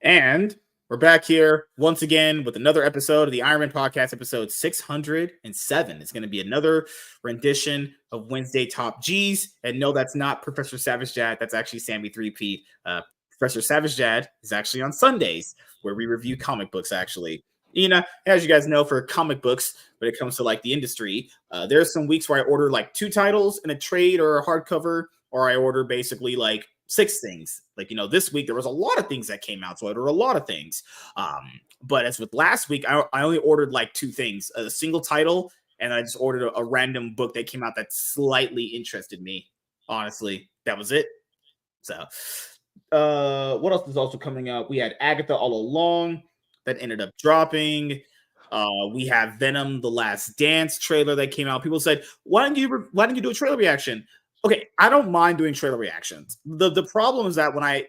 And we're back here once again with another episode of the Iron Man Podcast, episode 607. It's going to be another rendition of Wednesday Top G's. And no, that's not Professor Savage Jad. That's actually Sammy 3P. Professor Savage Jad is actually on Sundays, where we review comic books, actually. You know, as you guys know, for comic books, when it comes to like the industry, there's some weeks where I order like 2 titles in a trade or a hardcover, or I order basically like 6 things. Like, this week there was a lot of things that came out, so I ordered a lot of things. But as with last week, I only ordered like 2 things, a single title, and I just ordered a random book that came out that slightly interested me. Honestly, that was it. So, what else is also coming out? We had Agatha All Along that ended up dropping. We have Venom: The Last Dance trailer that came out. People said, why didn't you do a trailer reaction? Okay, I don't mind doing trailer reactions. The problem is that when I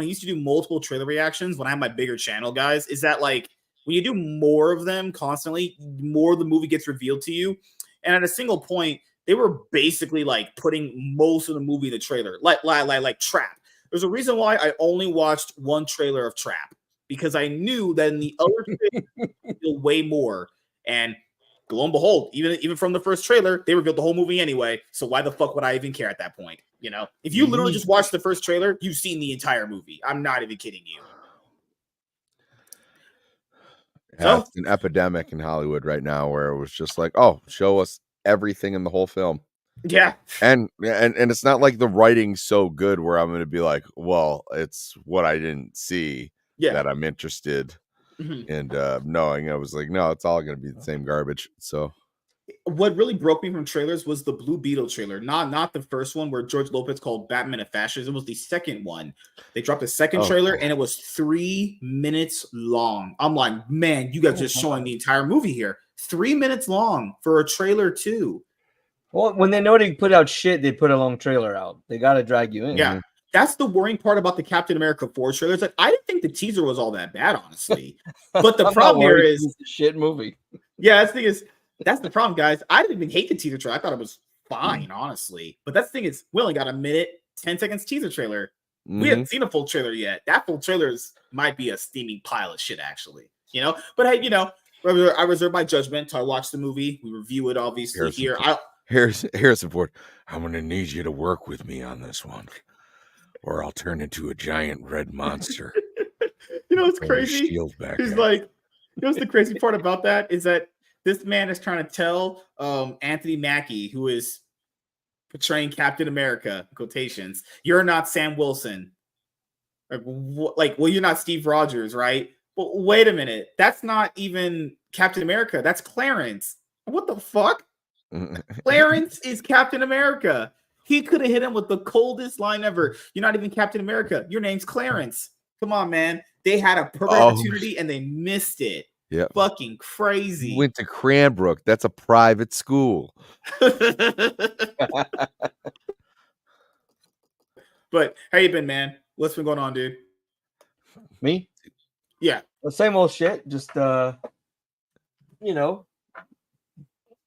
used to do multiple trailer reactions when I had my bigger channel, guys, is that like when you do more of them constantly, more the movie gets revealed to you. And at a single point, they were basically like putting most of the movie in the trailer, like Trap. There's a reason why I only watched one trailer of Trap, because I knew that in the other way more. And lo and behold, even from the first trailer, they revealed the whole movie anyway. So why the fuck would I even care at that point? If you literally just watch the first trailer, you've seen the entire movie. I'm not even kidding you. Yeah, it's an epidemic in Hollywood right now where it was just like, oh, show us everything in the whole film. Yeah. And it's not like the writing's so good where I'm going to be like, well, it's what I didn't see that I'm interested in knowing. I was like, no, it's all going to be the same garbage. So what really broke me from trailers was the Blue Beetle trailer, not the first one where George Lopez called Batman a fascist. It was the second one. They dropped a second trailer and it was 3 minutes long. I'm like, man, you guys are just showing the entire movie here. 3 minutes long for a trailer too. Well, when they know they put out shit, they put a long trailer out. They got to drag you in. Yeah. That's the worrying part about the Captain America 4 trailers. Like, I didn't think the teaser was all that bad, honestly. But the problem here is it's a shit movie. Yeah, that's the problem, guys. I didn't even hate the teaser trailer. I thought it was fine, honestly. But that's the thing is, we only got a minute, 10 seconds teaser trailer. We haven't seen a full trailer yet. That full trailer might be a steaming pile of shit, actually. But hey, I reserve my judgment till I watch the movie. We review it, obviously. Harrison Ford, I'm going to need you to work with me on this one, or I'll turn into a giant red monster. It's crazy. He's like, the crazy part about that is that this man is trying to tell Anthony Mackie, who is portraying Captain America, quotations, you're not Sam Wilson. Well, you're not Steve Rogers, right? But wait a minute. That's not even Captain America. That's Clarence. What the fuck? Clarence is Captain America. He could have hit him with the coldest line ever. You're not even Captain America. Your name's Clarence. Come on, man. They had a perfect opportunity and they missed it. Yeah, fucking crazy. He went to Cranbrook. That's a private school. But how you been, man? What's been going on, dude? Me? Yeah. The same old shit. Just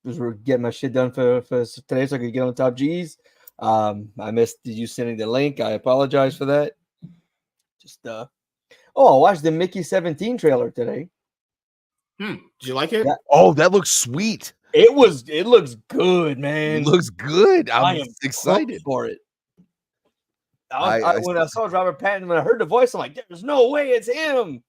just getting my shit done for today so I could get on Top G's. I missed you sending the link. I apologize for that. Just I watched the Mickey 17 trailer today. Did you like it? Yeah. Oh, that looks sweet. It looks good, man. It looks good. I'm excited for it. When I saw Robert Pattinson, when I heard the voice, I'm like, there's no way it's him.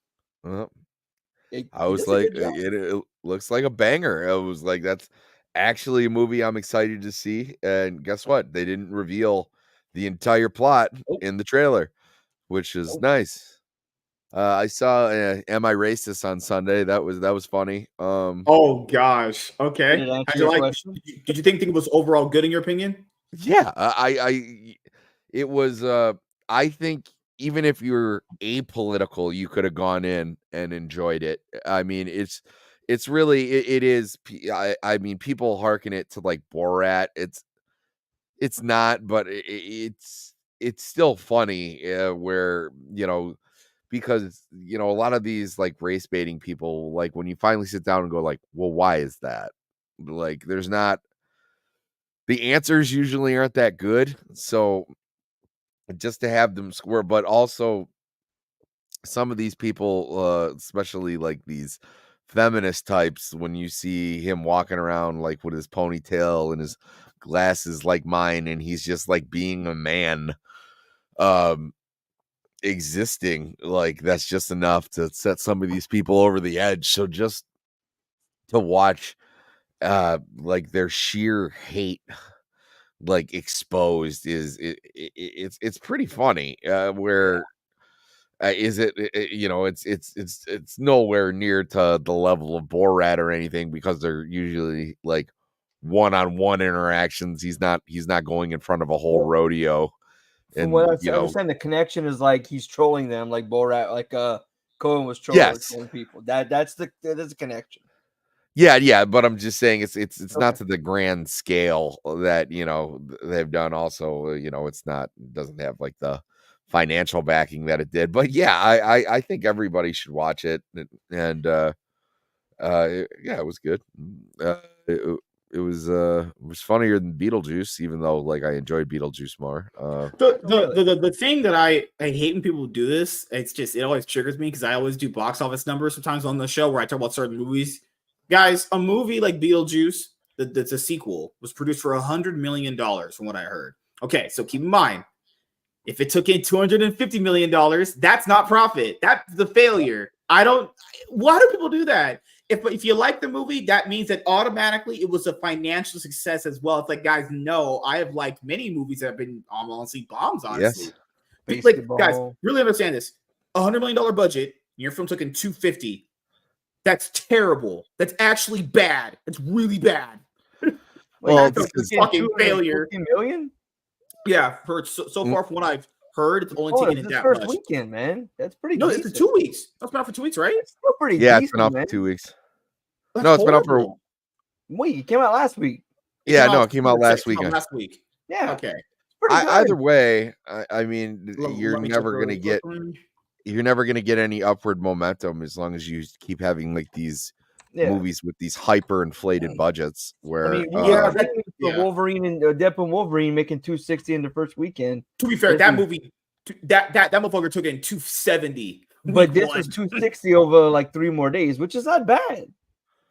I was like, it looks like a banger. I was like, that's actually a movie I'm excited to see. And guess what? They didn't reveal the entire plot in the trailer, which is nice. I saw Am I Racist on Sunday. That was funny. Oh gosh. Okay. Did you think it was overall good in your opinion? Yeah. It was I think even if you're apolitical, you could have gone in and enjoyed it. I mean, it's really it is. I mean, people hearken it to like Borat. It's not, but it's still funny where because a lot of these like race baiting people, like when you finally sit down and go like, well, why is that? Like, there's not, the answers usually aren't that good. So just to have them square, but also some of these people, especially like these feminist types, when you see him walking around like with his ponytail and his glasses like mine, and he's just like being a man, existing, like that's just enough to set some of these people over the edge. So just to watch like their sheer hate like exposed it's pretty funny. Where is it, you know, it's nowhere near to the level of Borat or anything, because they're usually like one-on-one interactions. He's not going in front of a whole rodeo. From And what I you know, understand, the connection is like he's trolling them, like Borat, like Cohen was trolling, Yes. trolling people. That's the connection. yeah, but I'm just saying it's Okay. not to the grand scale that, you know, they've done. Also, you know, it doesn't have like the financial backing that it did. But yeah, I think everybody should watch it. And yeah, it was good. It was funnier than Beetlejuice, even though like I enjoyed Beetlejuice more. The thing that I hate when people do this, it always triggers me because I always do box office numbers sometimes on the show where I talk about certain movies. Guys, a movie like Beetlejuice, that's a sequel, was produced for $100 million from what I heard. Okay, so keep in mind, if it took in $250 million, that's not profit. That's the failure. Why do people do that? If you like the movie, that means that automatically it was a financial success as well. It's like, guys, no, I have liked many movies that have been honestly bombs, honestly. Yes. Like, guys, really understand this. $100 million budget, your film took in $250. That's terrible. That's actually bad. It's really bad. Well, that's a fucking failure. Million? Yeah, so far from what I've heard, it's only taken in that first much. weekend, man. That's pretty. No, decent. it's 2 weeks. That's been out for 2 weeks, right? It's still pretty. Yeah, decent, it's been out man. for 2 weeks. That's No, it's been out for. horrible. Wait, it came out last week. Yeah, no, it came out last weekend. Last week. Yeah. Okay. Either way, I mean, you're Let me never check gonna really get. quickly. You're never gonna get any upward momentum as long as you keep having like these movies with these hyper inflated budgets. Where I mean, yeah. Wolverine and Deadpool Wolverine making $260 in the first weekend. To be fair, that movie, that motherfucker took in $270. But this was $260 over like 3 more days, which is not bad.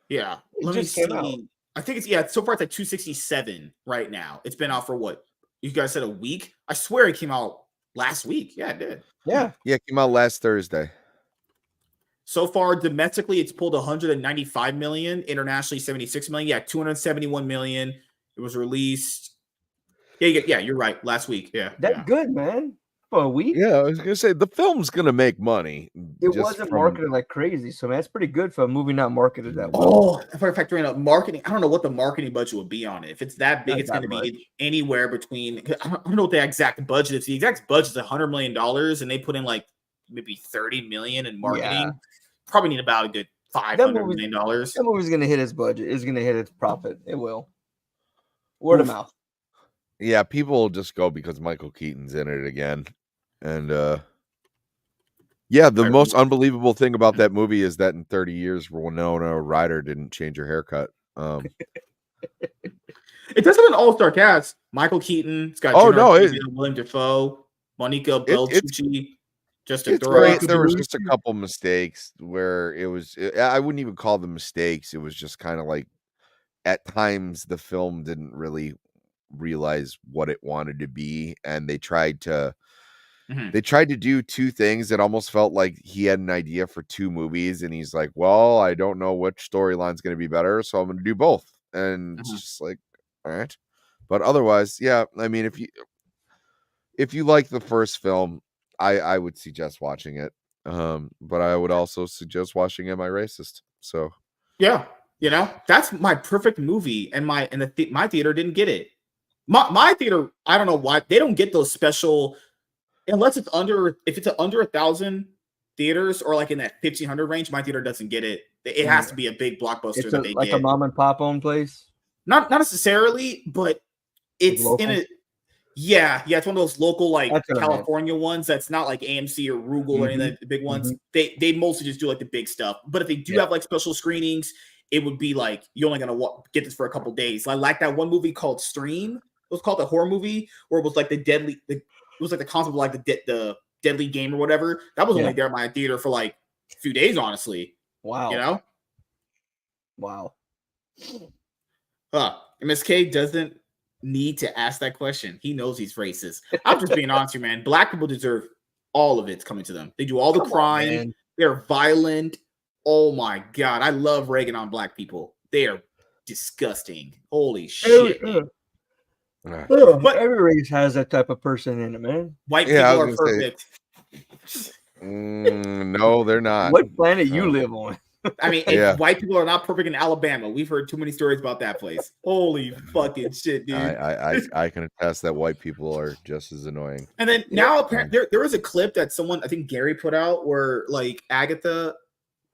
Yeah, let me see. I think so far it's like 267 right now. It's been out for what? You guys said a week? I swear it came out last week. Yeah, it did. Yeah, it came out last Thursday. So far, domestically, it's pulled 195 million. Internationally, 76 million. Yeah, 271 million. It was released. Yeah, you're right. Last week. Yeah, that's good, man. For a week. Yeah, I was gonna say the film's gonna make money. It wasn't marketed like crazy, so man, that's pretty good for a movie not marketed that well. Oh, if I factor in marketing, I don't know what the marketing budget would be on it. If it's that big, it's going to be anywhere between. I don't know what the exact budget is. The exact budget is $100 million, and they put in like maybe 30 million in marketing. Yeah. Probably need about a good $500 million. That movie's going to hit its budget. It's going to hit its profit. It will. Word of mouth. Yeah, people will just go because Michael Keaton's in it again, and yeah, the most unbelievable thing about that movie is that in 30 years, Winona Ryder didn't change her haircut. It does have an all-star cast. Michael Keaton. It's got William Dafoe, Monica Bellucci, Justin Theroux. There was just a couple mistakes where it was. I wouldn't even call them mistakes. It was just kind of like at times the film didn't really realize what it wanted to be, and they tried to. They tried to do 2 things that almost felt like he had an idea for 2 movies, and he's like, well, I don't know which storyline's going to be better, so I'm going to do both. And it's just like, all right. But otherwise, yeah, I mean, if you like the first film, I would suggest watching it. But I would also suggest watching Am I Racist? So yeah, that's my perfect movie, and my theater didn't get it. My theater, I don't know why they don't get those special. Unless it's under 1,000 theaters or like in that 1,500 range, my theater doesn't get it. It has to be a big blockbuster that they like get. A mom and pop owned place. Not necessarily, but it's in a. Yeah, it's one of those local like California ones. That's not like AMC or Rugal or any of the big ones. They mostly just do like the big stuff. But if they do have like special screenings, it would be like you're only gonna get this for a couple days. I like that one movie called Stream. It was called a horror movie where it was like the concept of like the Deadly Game or whatever. That was Yeah. only there in my theater for like a few days, honestly. Wow. You know? Wow. MSK doesn't need to ask that question. He knows he's racist. I'm just being honest here, man. Black people deserve all of it coming to them. They do all the Come on, crime. man. They're violent. Oh my God. I love Reagan on black people. They are disgusting. Holy shit. But every race has that type of person in it, man. White Yeah, I people are was gonna say- perfect. No, they're not. What planet you live on? I mean, Yeah. white people are not perfect in Alabama. We've heard too many stories about that place. Holy fucking shit, dude. I can attest that white people are just as annoying. And then now apparently there was a clip that someone, I think Gary put out, where like Agatha,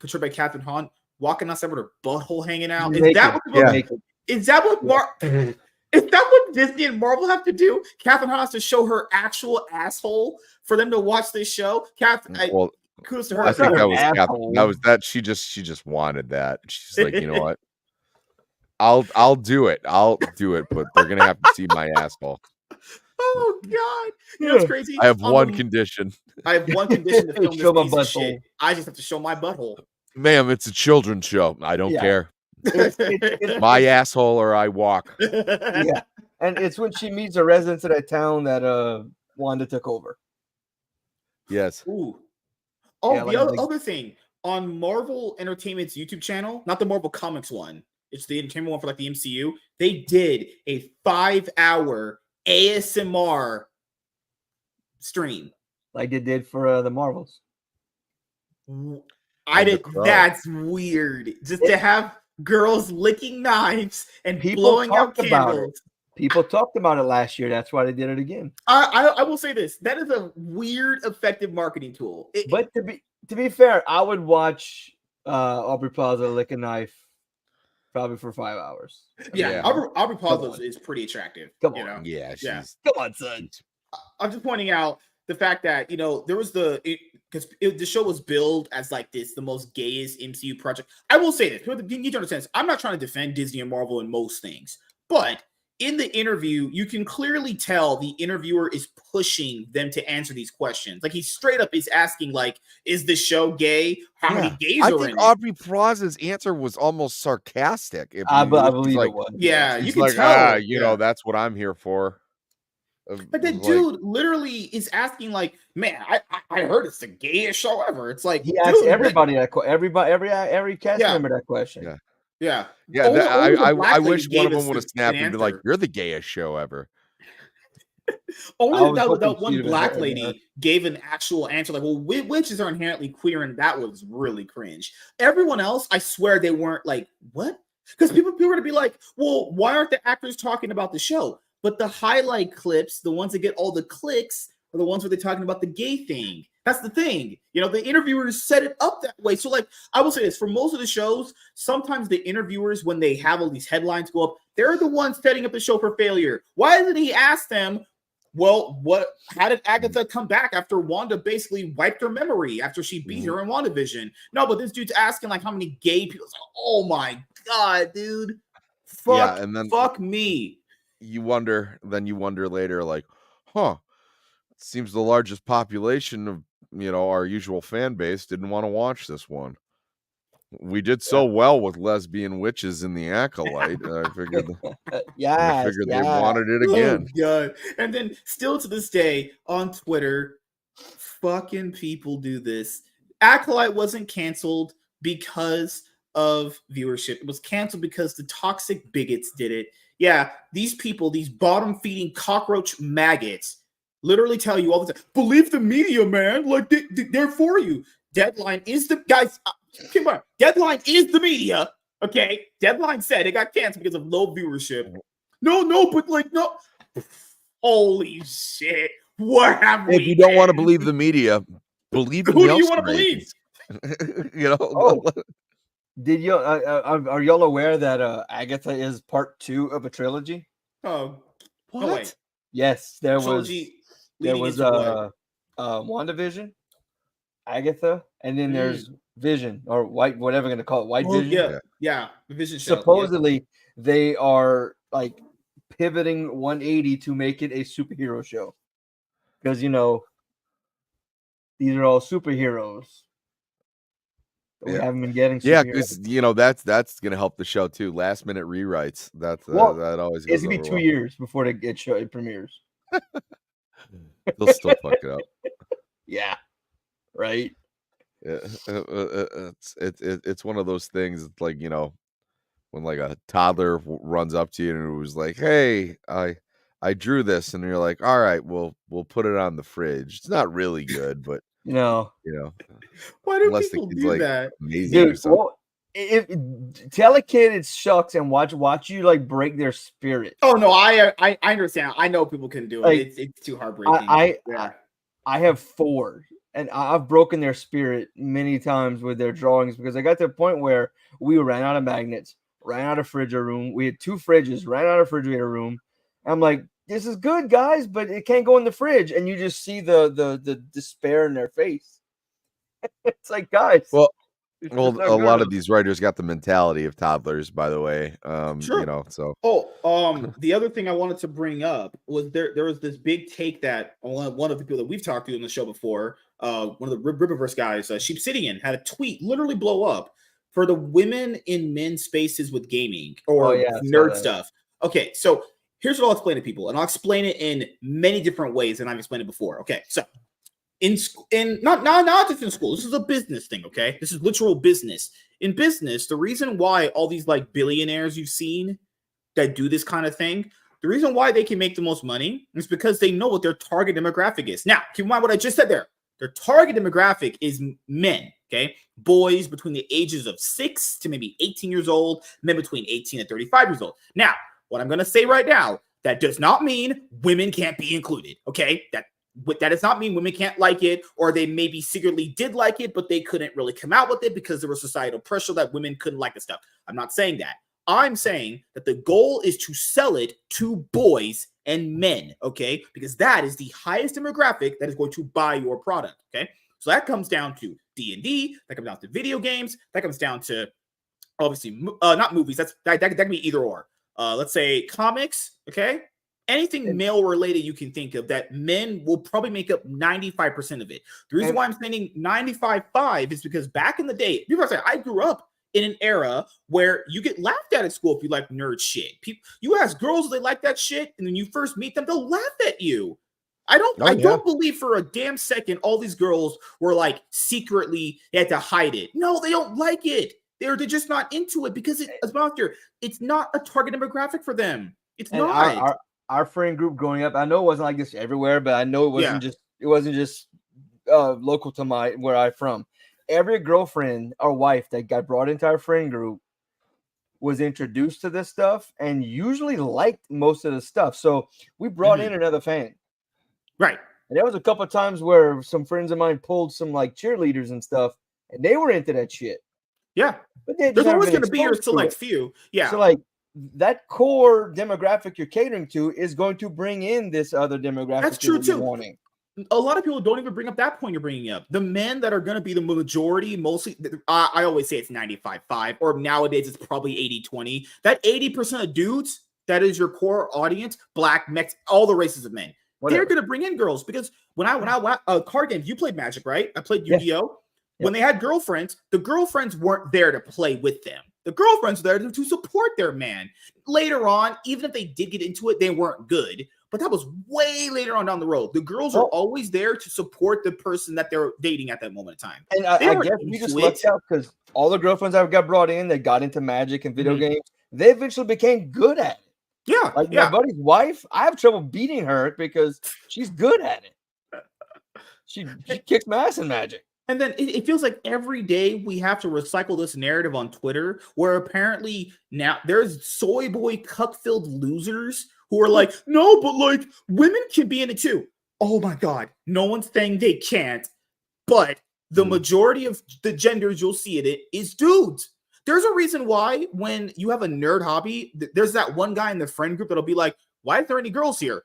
portrayed by Catherine Hahn, walking outside with her butthole hanging out. Is that what people, is that what Disney and Marvel have to do? Catherine Hahn has to show her actual asshole for them to watch this show. Well, kudos to her. I think that was asshole. that was that she just wanted that. She's like, you know what? I'll do it. I'll do it, but they're gonna have to see my asshole. Oh God! You know what's crazy? I have one condition. I have one condition to film Show my this piece of shit. butthole. I just have to show my butthole. Ma'am, it's a children's show. I don't Yeah. care. It's- My asshole or I walk. yeah, and it's when she meets the residents of that town that Wanda took over. Yes. Ooh. Oh, Yeah, the like- other thing on Marvel Entertainment's YouTube channel, not the Marvel Comics one, it's the entertainment one for like the MCU. They did a 5-hour ASMR stream. Like they did for the Marvels. I The did. Crow. That's weird. Just to have girls licking knives and People blowing out talked about it. candles. People talked about it last year. That's why they did it again. I will say this: that is a weird, effective marketing tool. But to be fair, I would watch Aubrey Plaza lick a knife probably for 5 hours. yeah, Aubrey Plaza is pretty attractive. Come you on. know? Yeah, she's Yeah. Come on, son. I'm just pointing out the fact that there was because the show was billed as like the most gayest MCU project. I will say this: you need to understand this. I'm not trying to defend Disney and Marvel in most things, but in the interview, you can clearly tell the interviewer is pushing them to answer these questions. Like he straight up is asking, like, "Is the show gay? How many gays I are think in it?" Aubrey Plaza's answer was almost sarcastic. I believe like, it was. Yeah, you he's can like, tell. you know, that's what I'm here for. But the dude literally is asking, like, "Man, I heard it's the gayest show ever." It's like He asked dude, everybody that every cast Yeah. member that question. Yeah. Yeah, Yeah, Only the I black lady wish one of gave us them would have an snapped and be like, answer. "You're the gayest show ever." Only I was that hoping one she'd have black heard her. lady gave an actual answer, like, "Well, witches are inherently queer," and that was really cringe. Everyone else, I swear, they weren't like, "What?" Because people were to be like, "Well, why aren't the actors talking about the show?" But the highlight clips, the ones that get all the clicks, are the ones where they're talking about the gay thing. That's the thing. The interviewers set it up that way. So, like, I will say this: for most of the shows, sometimes the interviewers, when they have all these headlines go up, they're the ones setting up the show for failure. Why doesn't he ask them, well, how did Agatha come back after Wanda basically wiped her memory after she beat her in WandaVision? No, but this dude's asking, like, how many gay people. It's like, oh my God, dude. Fuck, and then fuck me. you wonder later, like, seems the largest population of our usual fan base didn't want to watch this one. We did so well with lesbian witches in the Acolyte. I figured they wanted it again. Oh God. And then still to this day on Twitter, fucking people do this. Acolyte wasn't canceled because of viewership. It was canceled because the toxic bigots did it. Yeah, these people, these bottom-feeding cockroach maggots, literally tell you all the time, believe the media, man. Like, they're for you. Deadline is the guys. Come on. Deadline is the media. Okay. Deadline said it got canceled because of low viewership. No, but like, no. Holy shit. What have we? If you don't want to believe the media, believe in Who do you Nielsen want to believe? ratings. Oh. Did you are y'all aware that Agatha is part 2 of a trilogy? Oh, What? no way. Yes, there Trilogy was leading into what? WandaVision, Agatha, and then there's Vision or White, whatever we're gonna call it, White Oh, Vision. yeah, the Vision show. Supposedly they are like pivoting 180 to make it a superhero show because these are all superheroes. We Yeah. haven't been getting Yeah, superheroes. because that's gonna help the show too. Last minute rewrites. That's Well, that always goes It's gonna be over 2 well. years before it premieres. They'll still fuck it up. Yeah, right. Yeah, it's one of those things. It's like when like a toddler runs up to you and it was like, "Hey, I drew this," and you're like, "All right, we'll put it on the fridge." It's not really good, but You know, Why do unless the people kid's do like that? amazing or dude. something. Well, if tell a kid it sucks and watch you like break their spirit. Oh no, I understand. I know people can do it. Like, It's too heartbreaking. I have 4, and I've broken their spirit many times with their drawings because I got to the point where we ran out of magnets, ran out of refrigerator room. We had 2 fridges, ran out of refrigerator room. I'm like, this is good, guys, but it can't go in the fridge. And you just see the despair in their face. It's like, guys. Well, it's Well, not a lot good. of these writers got the mentality of toddlers, by the way. Sure. So The other thing I wanted to bring up was there was this big take that one of the people that we've talked to in the show before, one of the Ribberverse guys, Sheepsidian, had a tweet literally blow up for the women in men's spaces with gaming or I saw nerd that. stuff. Okay, so here's what I'll explain to people, and I'll explain it in many different ways than I've explained it before. Okay, so not just in school, this is a business thing. Okay, this is literal business. In business, the reason why all these like billionaires you've seen that do this kind of thing, the reason why they can make the most money is because they know what their target demographic is. Now, keep in mind what I just said there. Their target demographic is men, okay? Boys between the ages of 6 to maybe 18 years old, men between 18 and 35 years old. Now, what I'm going to say right now, that does not mean women can't be included, okay? That does not mean women can't like it, or they maybe secretly did like it, but they couldn't really come out with it because there was societal pressure that women couldn't like the stuff. I'm not saying that. I'm saying that the goal is to sell it to boys and men, okay? Because that is the highest demographic that is going to buy your product, okay? So that comes down to D&D, that comes down to video games, that comes down to, obviously, not movies, that can be either or. Let's say comics, okay? Anything male related you can think of that men will probably make up 95% of it. The reason why I'm saying 95.5 is because back in the day, people are saying, I grew up in an era where you get laughed at school if you like nerd shit. You ask girls if they like that shit, and when you first meet them, they'll laugh at you. I don't believe for a damn second all these girls were like secretly they had to hide it. No, they don't like it. They're just not into it because it's not a target demographic for them. It's not. Our friend group growing up, I know it wasn't like this everywhere, but I know it wasn't just local to where I'm from. Every girlfriend or wife that got brought into our friend group was introduced to this stuff and usually liked most of the stuff. So we brought in another fan. Right. And there was a couple of times where some friends of mine pulled some like cheerleaders and stuff, and they were into that shit. Yeah. But there's always going to be your select few. Yeah. So like that core demographic you're catering to is going to bring in this other demographic. That's true too. Wanting. A lot of people don't even bring up that point you're bringing up. The men that are going to be the majority, mostly, I always say it's 95-5, or nowadays it's probably 80-20. That 80% of dudes, that is your core audience, black, Mex, all the races of men. Whatever. They're going to bring in girls because when I card games, you played Magic, right? I played Yu-Gi-Oh. Yeah. When they had girlfriends, the girlfriends weren't there to play with them. The girlfriends were there to support their man. Later on, even if they did get into it, they weren't good. But that was way later on down the road. The girls are always there to support the person that they're dating at that moment in time. And I guess we just lucked out because all the girlfriends that got brought in that got into Magic and video games, they eventually became good at it. Yeah. Like my buddy's wife, I have trouble beating her because she's good at it. She kicks my ass in Magic. And then it feels like every day we have to recycle this narrative on Twitter where apparently now there's soy boy cuck-filled losers who are like, no, but like women can be in it too. Oh my God. No one's saying they can't. But the majority of the genders you'll see in it is dudes. There's a reason why when you have a nerd hobby, there's that one guy in the friend group that'll be like, why aren't there any girls here?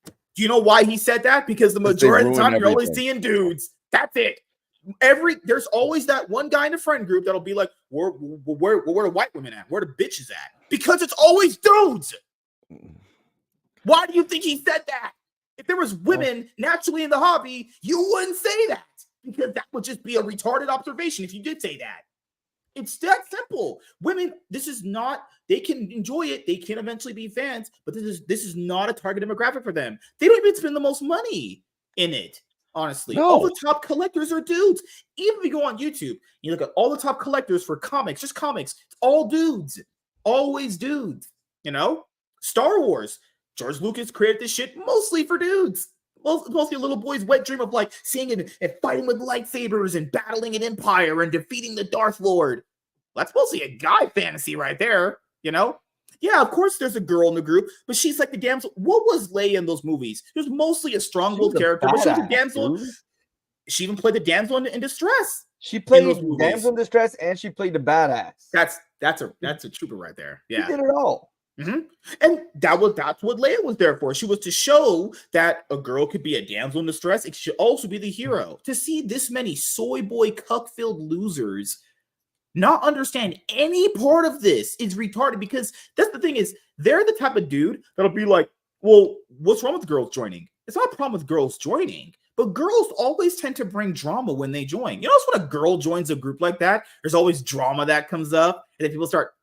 Do you know why he said that? Because the majority of the time you're only seeing dudes. That's it. There's always that one guy in the friend group that'll be like, where the white women at? Where the bitches at? Because it's always dudes. Why do you think he said that? If there was women naturally in the hobby, you wouldn't say that. because that would just be a retarded observation if you did say that. It's that simple. Women, this is not, they can enjoy it, they can eventually be fans, but this is not a target demographic for them. They don't even spend the most money in it, honestly. No. All the top collectors are dudes. Even if you go on YouTube, you look at all the top collectors for comics, just comics, it's all dudes. Always dudes, you know? Star Wars, George Lucas created this shit mostly for dudes. Mostly a little boy's wet dream of like seeing it and fighting with lightsabers and battling an empire and defeating the Darth Lord. That's mostly a guy fantasy right there, you know? Yeah, of course there's a girl in the group, but she's like the damsel. What was Leia in those movies? She was mostly a strong-willed character, but she was a damsel. Dude. She even played the damsel in distress. She played damsel in distress, and she played the badass. That's a trooper right there. Yeah, she did it all. Mm-hmm. And that's what Leia was there for. She was to show that a girl could be a damsel in distress. It should also be the hero. To see this many soy boy cuck-filled losers not understand any part of this is retarded, because that's the thing is they're the type of dude that'll be like, well, what's wrong with girls joining? It's not a problem with girls joining, but girls always tend to bring drama when they join. You know, when a girl joins a group like that, there's always drama that comes up, and then people start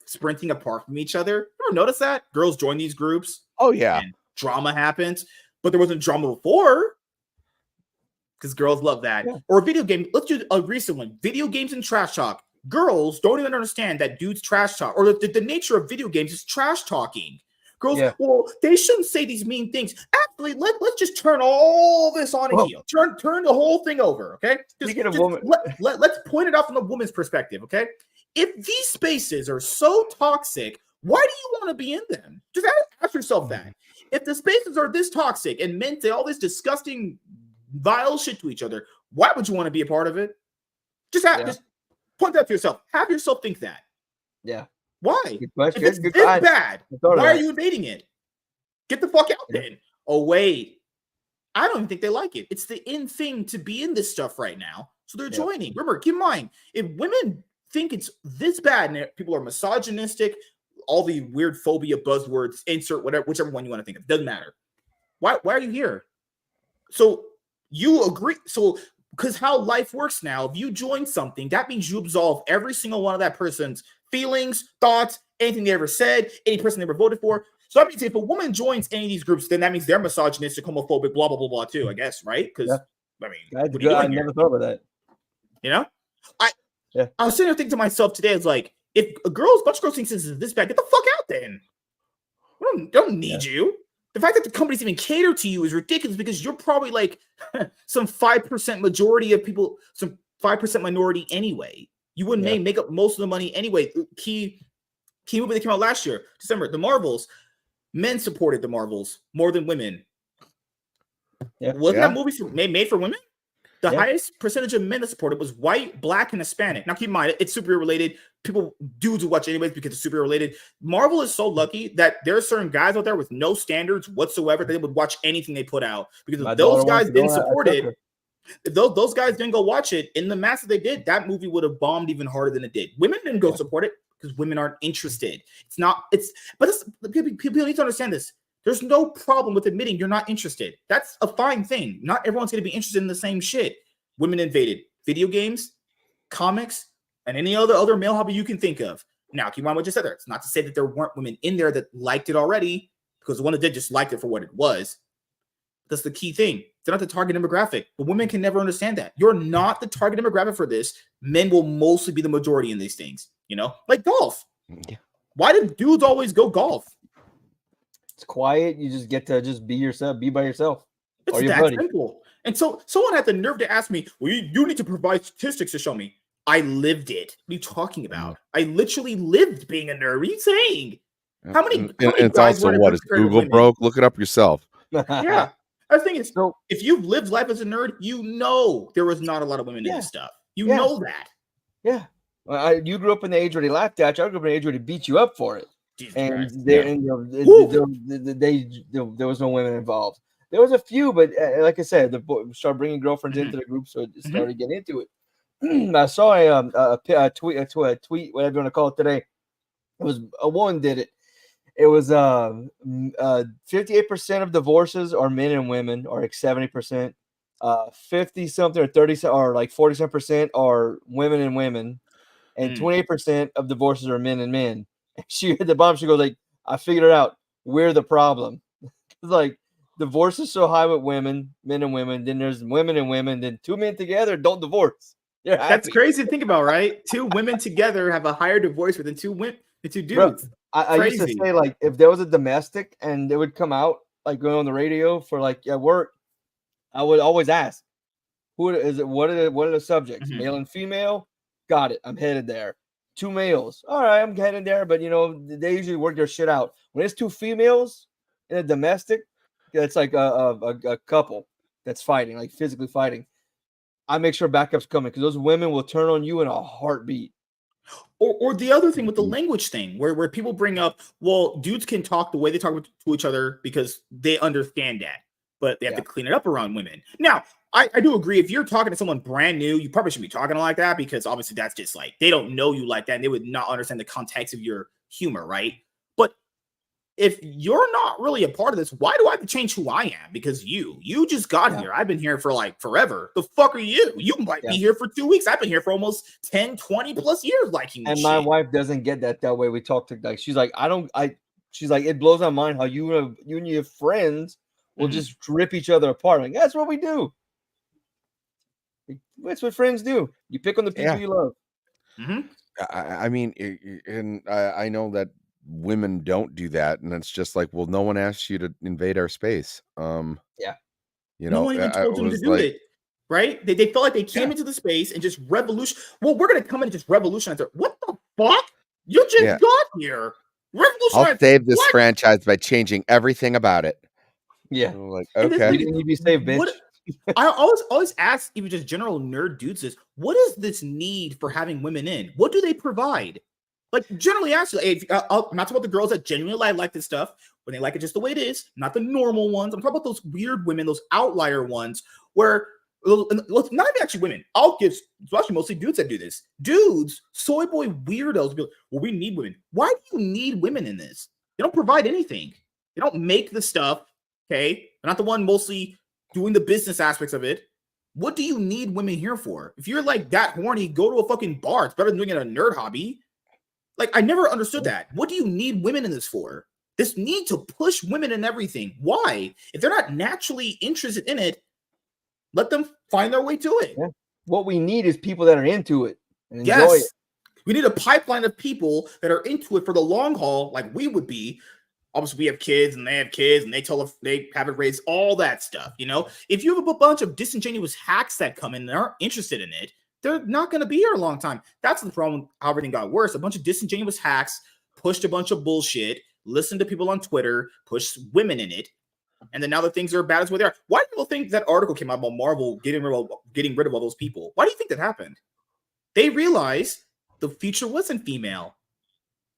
sprinting apart from each other. You ever notice that? Girls join these groups. Oh, yeah. And drama happens, but there wasn't drama before because girls love that. Yeah. Or a video game. Let's do a recent one. Video games and trash talk. Girls don't even understand that dudes trash talk, or the nature of video games is trash talking. Girls, well, they shouldn't say these mean things. Actually, let's just turn all this on a heel. Turn the whole thing over, okay? Let's point it out from a woman's perspective, okay? If these spaces are so toxic, why do you want to be in them? Just ask yourself that. If the spaces are this toxic and men say all this disgusting, vile shit to each other, why would you want to be a part of it? Just point that to yourself. Have yourself think that. Yeah. Why? If it's this bad, why are you invading it? Get the fuck out then. Oh, wait. I don't even think they like it. It's the in thing to be in this stuff right now. So they're joining. Remember, keep in mind, if women think it's this bad and people are misogynistic, all the weird phobia buzzwords, insert whichever one you want to think of, doesn't matter. Why are you here? So you agree. So because how life works now, if you join something, that means you absolve every single one of that person's feelings, thoughts, anything they ever said, any person they ever voted for. So that means if a woman joins any of these groups, then that means they're misogynistic, homophobic, blah, blah, blah, blah, too, I guess, right? Because, I mean, I never thought about that. You know? I was sitting there thinking to myself today, it's like, if a bunch of girls think this is this bad, get the fuck out then. We don't need you. The fact that the companies even cater to you is ridiculous, because you're probably like some 5% majority of people, some 5% minority anyway. You wouldn't make up most of the money anyway. Key movie that came out last year, December, The Marvels. Men supported The Marvels more than women. Wasn't that movie made for women? The highest percentage of men that supported was white, black, and Hispanic. Now, keep in mind, it's superhero related. Dudes will watch anyways because it's superhero related. Marvel is so lucky that there are certain guys out there with no standards whatsoever. They would watch anything they put out, because if those guys didn't support it, if those guys didn't go watch it in the mass that they did, that movie would have bombed even harder than it did. Women didn't go support it because women aren't interested. But people need to understand this. There's no problem with admitting you're not interested. That's a fine thing. Not everyone's going to be interested in the same shit. Women invaded video games, comics, and any other male hobby you can think of. Now, keep in mind what you said there. It's not to say that there weren't women in there that liked it already, because the one that did just liked it for what it was. That's the key thing. They're not the target demographic, but women can never understand that. You're not the target demographic for this. Men will mostly be the majority in these things, you know? Like golf. Yeah. Why do dudes always go golf? It's quiet. You just get to just be yourself, be by yourself. It's that simple. And so someone had the nerve to ask me, well, you need to provide statistics to show me. I lived it. What are you talking about? I literally lived being a nerd. What are you saying? How many it's also what is Google broke? Look it up yourself. Yeah. I think it's so, if you've lived life as a nerd, you know there was not a lot of women in this stuff. You know that. Yeah. You grew up in the age where they laughed at you. I grew up in the age where they beat you up for it. Jesus there was no women involved. There was a few, but like I said, the boy started bringing girlfriends into the group, so it started getting into it. I saw a tweet, whatever you want to call it today. It was a woman did it. It was 58% of divorces are men and women, or like 70%. 50 something or 30 or like 40% are women and women, and 28% of divorces are men and men. And she at the bottom, she goes like, I figured it out. We're the problem. It's like divorce is so high with women, men and women. Then there's women and women. Then two men together don't divorce. They're happy. That's crazy to think about, right? Two women together have a higher divorce rate than two dudes. Bro, I used to say, like, if there was a domestic and it would come out like going on the radio for like at work, I would always ask, who is it? What are the subjects? Mhm. Male and female? Got it. I'm headed there. Two males. All right, I'm headed there. But you know, they usually work their shit out. When it's two females in a domestic, it's like a couple that's fighting, like physically fighting. I make sure backup's coming because those women will turn on you in a heartbeat. Or the other thing with the language thing, where people bring up, well, dudes can talk the way they talk to each other because they understand that, but they have to clean it up around women. Now, I do agree. If you're talking to someone brand new, you probably shouldn't be talking like that because obviously that's just like they don't know you like that, and they would not understand the context of your humor, right? But if you're not really a part of this, why do I have to change who I am? Because you just got here. I've been here for like forever. The fuck are you? You might be here for 2 weeks. I've been here for almost 10, 20 plus years liking this And my shit. wife doesn't get that way. We talk to like, she's like, she's like, it blows my mind how you and your friends will just rip each other apart. Like, that's what we do. That's what friends do. You pick on the people you love. I mean, and I know that women don't do that, and it's just like, well, no one asked you to invade our space. You know, no one even told them to do it, right? They felt like they came into the space and just revolution. Well, we're gonna come in and just revolutionize it. What the fuck? You just got here. I'll save this franchise by changing everything about it. Yeah, like, okay, you be saved, bitch. I always ask, even just general nerd dudes, this: what is this need for having women in? What do they provide? Like, generally ask, I'm not talking about the girls that genuinely like this stuff when they like it just the way it is, not the normal ones. I'm talking about those weird women, those outlier ones, where not even actually women. I'll give, especially mostly dudes that do this. Dudes, soy boy weirdos, be like, well, we need women. Why do you need women in this? They don't provide anything. They don't make the stuff. Okay, they're not the one mostly doing the business aspects of it. What do you need women here for? If you're like that horny, go to a fucking bar. It's better than doing it a nerd hobby. Like, I never understood that. What do you need women in this for? This need to push women in everything. Why? If they're not naturally interested in it, let them find their way to it. Yeah. What we need is people that are into it and enjoy it. We need a pipeline of people that are into it for the long haul, like we would be. Obviously, we have kids and they have kids and they haven't raised all that stuff. You know, if you have a bunch of disingenuous hacks that come in and aren't interested in it, they're not going to be here a long time. That's the problem. How everything got worse. A bunch of disingenuous hacks pushed a bunch of bullshit, listened to people on Twitter, pushed women in it. And then now the things are bad as what they are. Why do people think that article came out about Marvel getting rid of all those people? Why do you think that happened? They realized the future wasn't female.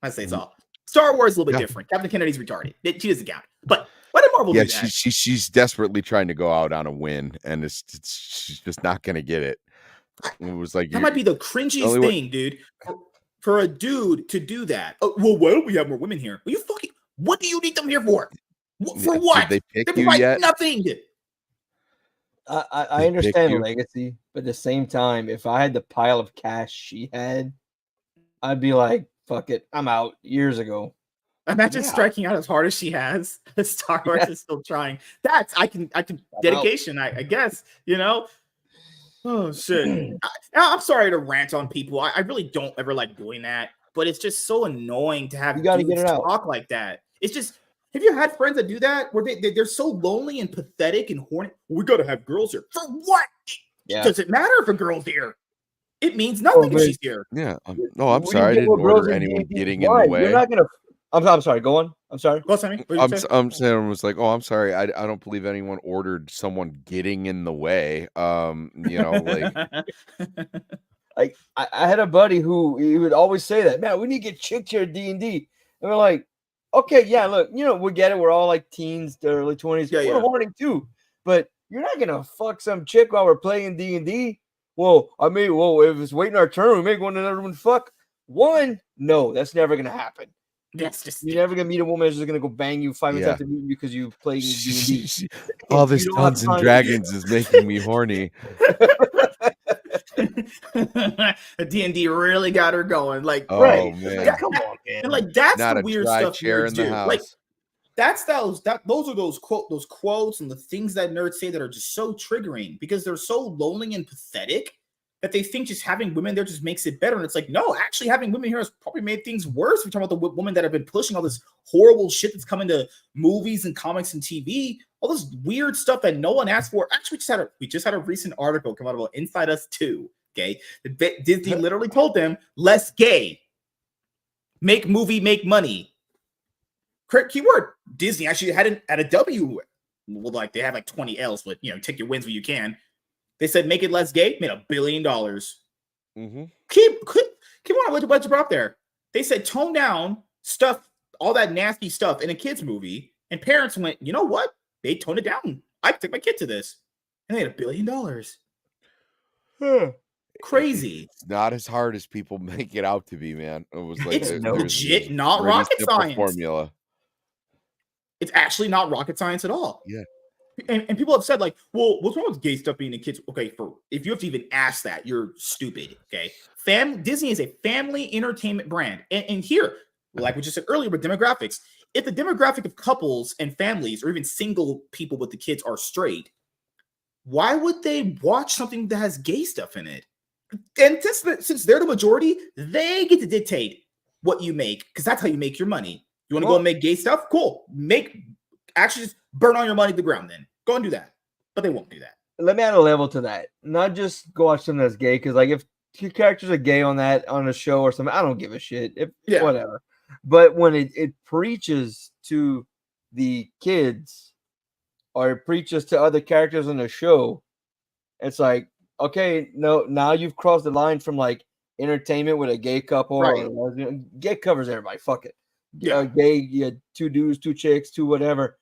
I say it's all. Star Wars is a little bit different. Captain Kennedy's retarded. She doesn't count. But why did Marvel do that? She's desperately trying to go out on a win, and she's just not going to get it. It was like that might be the cringiest thing, dude. For a dude to do that. Oh, well, why don't we have more women here? Well, what do you need them here for? For what? Did they pick you yet? Nothing. I understand legacy, but at the same time, if I had the pile of cash she had, I'd be like, fuck it, I'm out years ago. Imagine striking out as hard as she has. Star Wars is still trying. I can dedication, I guess, you know. Oh shit. I'm sorry to rant on people. I really don't ever like doing that, but it's just so annoying to have dudes talk like that. It's just, have you had friends that do that where they're so lonely and pathetic and horny? We gotta have girls here. For what? Does it matter if a girl's here? It means nothing if she's here. Yeah. No, I'm sorry. I didn't order anyone getting in the way. You're not gonna. I'm sorry. Go on. I'm sorry. Go on, Sammy. I'm saying I was like, oh, I'm sorry. I don't believe anyone ordered someone getting in the way. You know, like I had a buddy who he would always say that, man, we need to get chicks here at D&D. And we're like, okay, yeah, look, you know, we get it. We're all like teens, the early 20s. We're horny too. But you're not gonna fuck some chick while we're playing D&D. Well, if it's waiting our turn, we make one another one fuck. No, that's never gonna happen. That's just You're never gonna meet a woman that's just gonna go bang you 5 minutes Yeah. after meeting you because you played D&D. All this You don't have Dungeons and time. Dragons is making me horny. D&D really got her going. Like, Oh Right. man, Like, come on, man. and like that's not the a weird dry stuff chair nerds in the do. house. Like, those are those quotes and the things that nerds say that are just so triggering because they're so lonely and pathetic that they think just having women there just makes it better. And it's like, no, actually having women here has probably made things worse. We're talking about the women that have been pushing all this horrible shit that's coming to movies and comics and TV, all this weird stuff that no one asked for. Actually, we just had a recent article come out about Inside Us 2. Okay, Disney literally told them less gay, make movie, make money. Keyword Disney actually had a W. Well, like they have like 20 L's, but take your wins when you can. They said make it less gay, made $1 billion. Mm-hmm. Keep on what you brought up there. They said tone down stuff, all that nasty stuff in a kid's movie, and parents went, you know what? They toned it down. I can take my kid to this, and they had $1 billion. Crazy. It's not as hard as people make it out to be, man. It was like It's legit not pretty rocket simple science. formula. It's actually not rocket science at all. Yeah. And people have said, like, well, what's wrong with gay stuff being in kids? Okay, if you have to even ask that, you're stupid. Okay. Disney is a family entertainment brand. And here, like we just said earlier with demographics, if the demographic of couples and families or even single people with the kids are straight, why would they watch something that has gay stuff in it? And since they're the majority, they get to dictate what you make because that's how you make your money. You want to go and make gay stuff? Cool. Actually just burn all your money to the ground then. Go and do that. But they won't do that. Let me add a level to that. Not just go watch something that's gay, because like if two characters are gay on a show or something, I don't give a shit. Whatever. But when it preaches to the kids or it preaches to other characters on the show, it's like, okay, no, now you've crossed the line from like entertainment with a gay couple. Right. Or, gay covers everybody. Fuck it. Yeah. Gay, two dudes, two chicks, two whatever.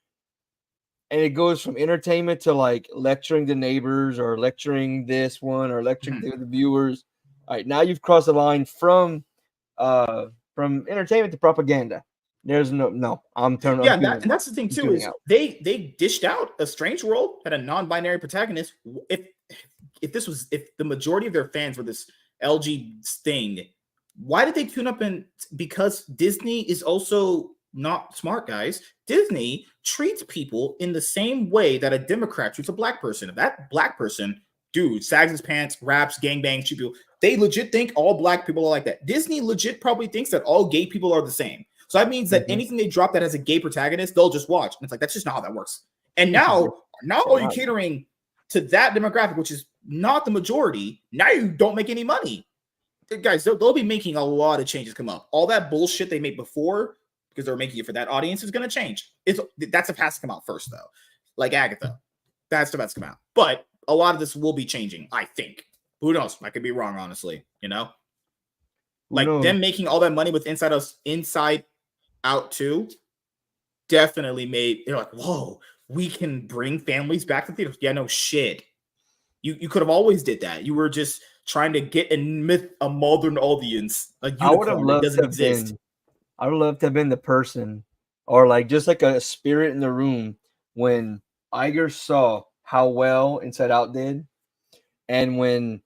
And it goes from entertainment to like lecturing the neighbors or lecturing this one or lecturing the viewers. All right, now you've crossed the line from entertainment to propaganda. There's no. I'm turning. Yeah, and that's the thing too is out. they dished out A Strange World had a non-binary protagonist. If the majority of their fans were this LG thing, why did they tune up? And because Disney is also not smart, guys. Disney treats people in the same way that a Democrat treats a black person. If that black person, dude, sags his pants, raps, gangbangs, shoot people, they legit think all black people are like that. Disney legit probably thinks that all gay people are the same. So that means that anything they drop that has a gay protagonist, they'll just watch. And it's like, that's just not how that works. And now are you catering to that demographic, which is not the majority. Now you don't make any money. Guys, they'll be making a lot of changes come up. All that bullshit they made before, because they're making it for that audience, is going to change. That's a has to come out first, though. Like Agatha, that's the best to come out. But a lot of this will be changing, I think. Who knows? I could be wrong, honestly. Like them making all that money with Inside Out 2 definitely made. They're like, whoa, we can bring families back to theaters. Yeah, no shit. You could have always did that. You were just trying to get a modern audience. I would have loved to exist. I would love to have been the person, or like just like a spirit in the room when Iger saw how well Inside Out did, and when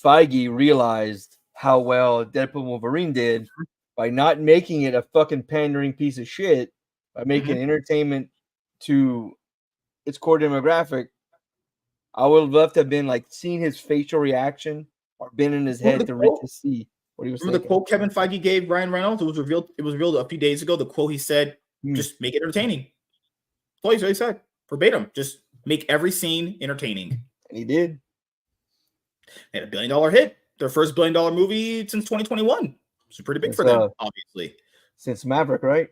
Feige realized how well Deadpool & Wolverine did by not making it a fucking pandering piece of shit, by making entertainment to its core demographic. I would have loved to have been like seeing his facial reaction or been in his head to see what he was Remember the quote Kevin Feige gave Ryan Reynolds? It was revealed a few days ago. The quote he said, just make it entertaining. That's what he said. Verbatim. Just make every scene entertaining. And he did. They had $1 billion hit. Their first $1 billion movie since 2021. It's pretty big for them, obviously. Since Maverick, right?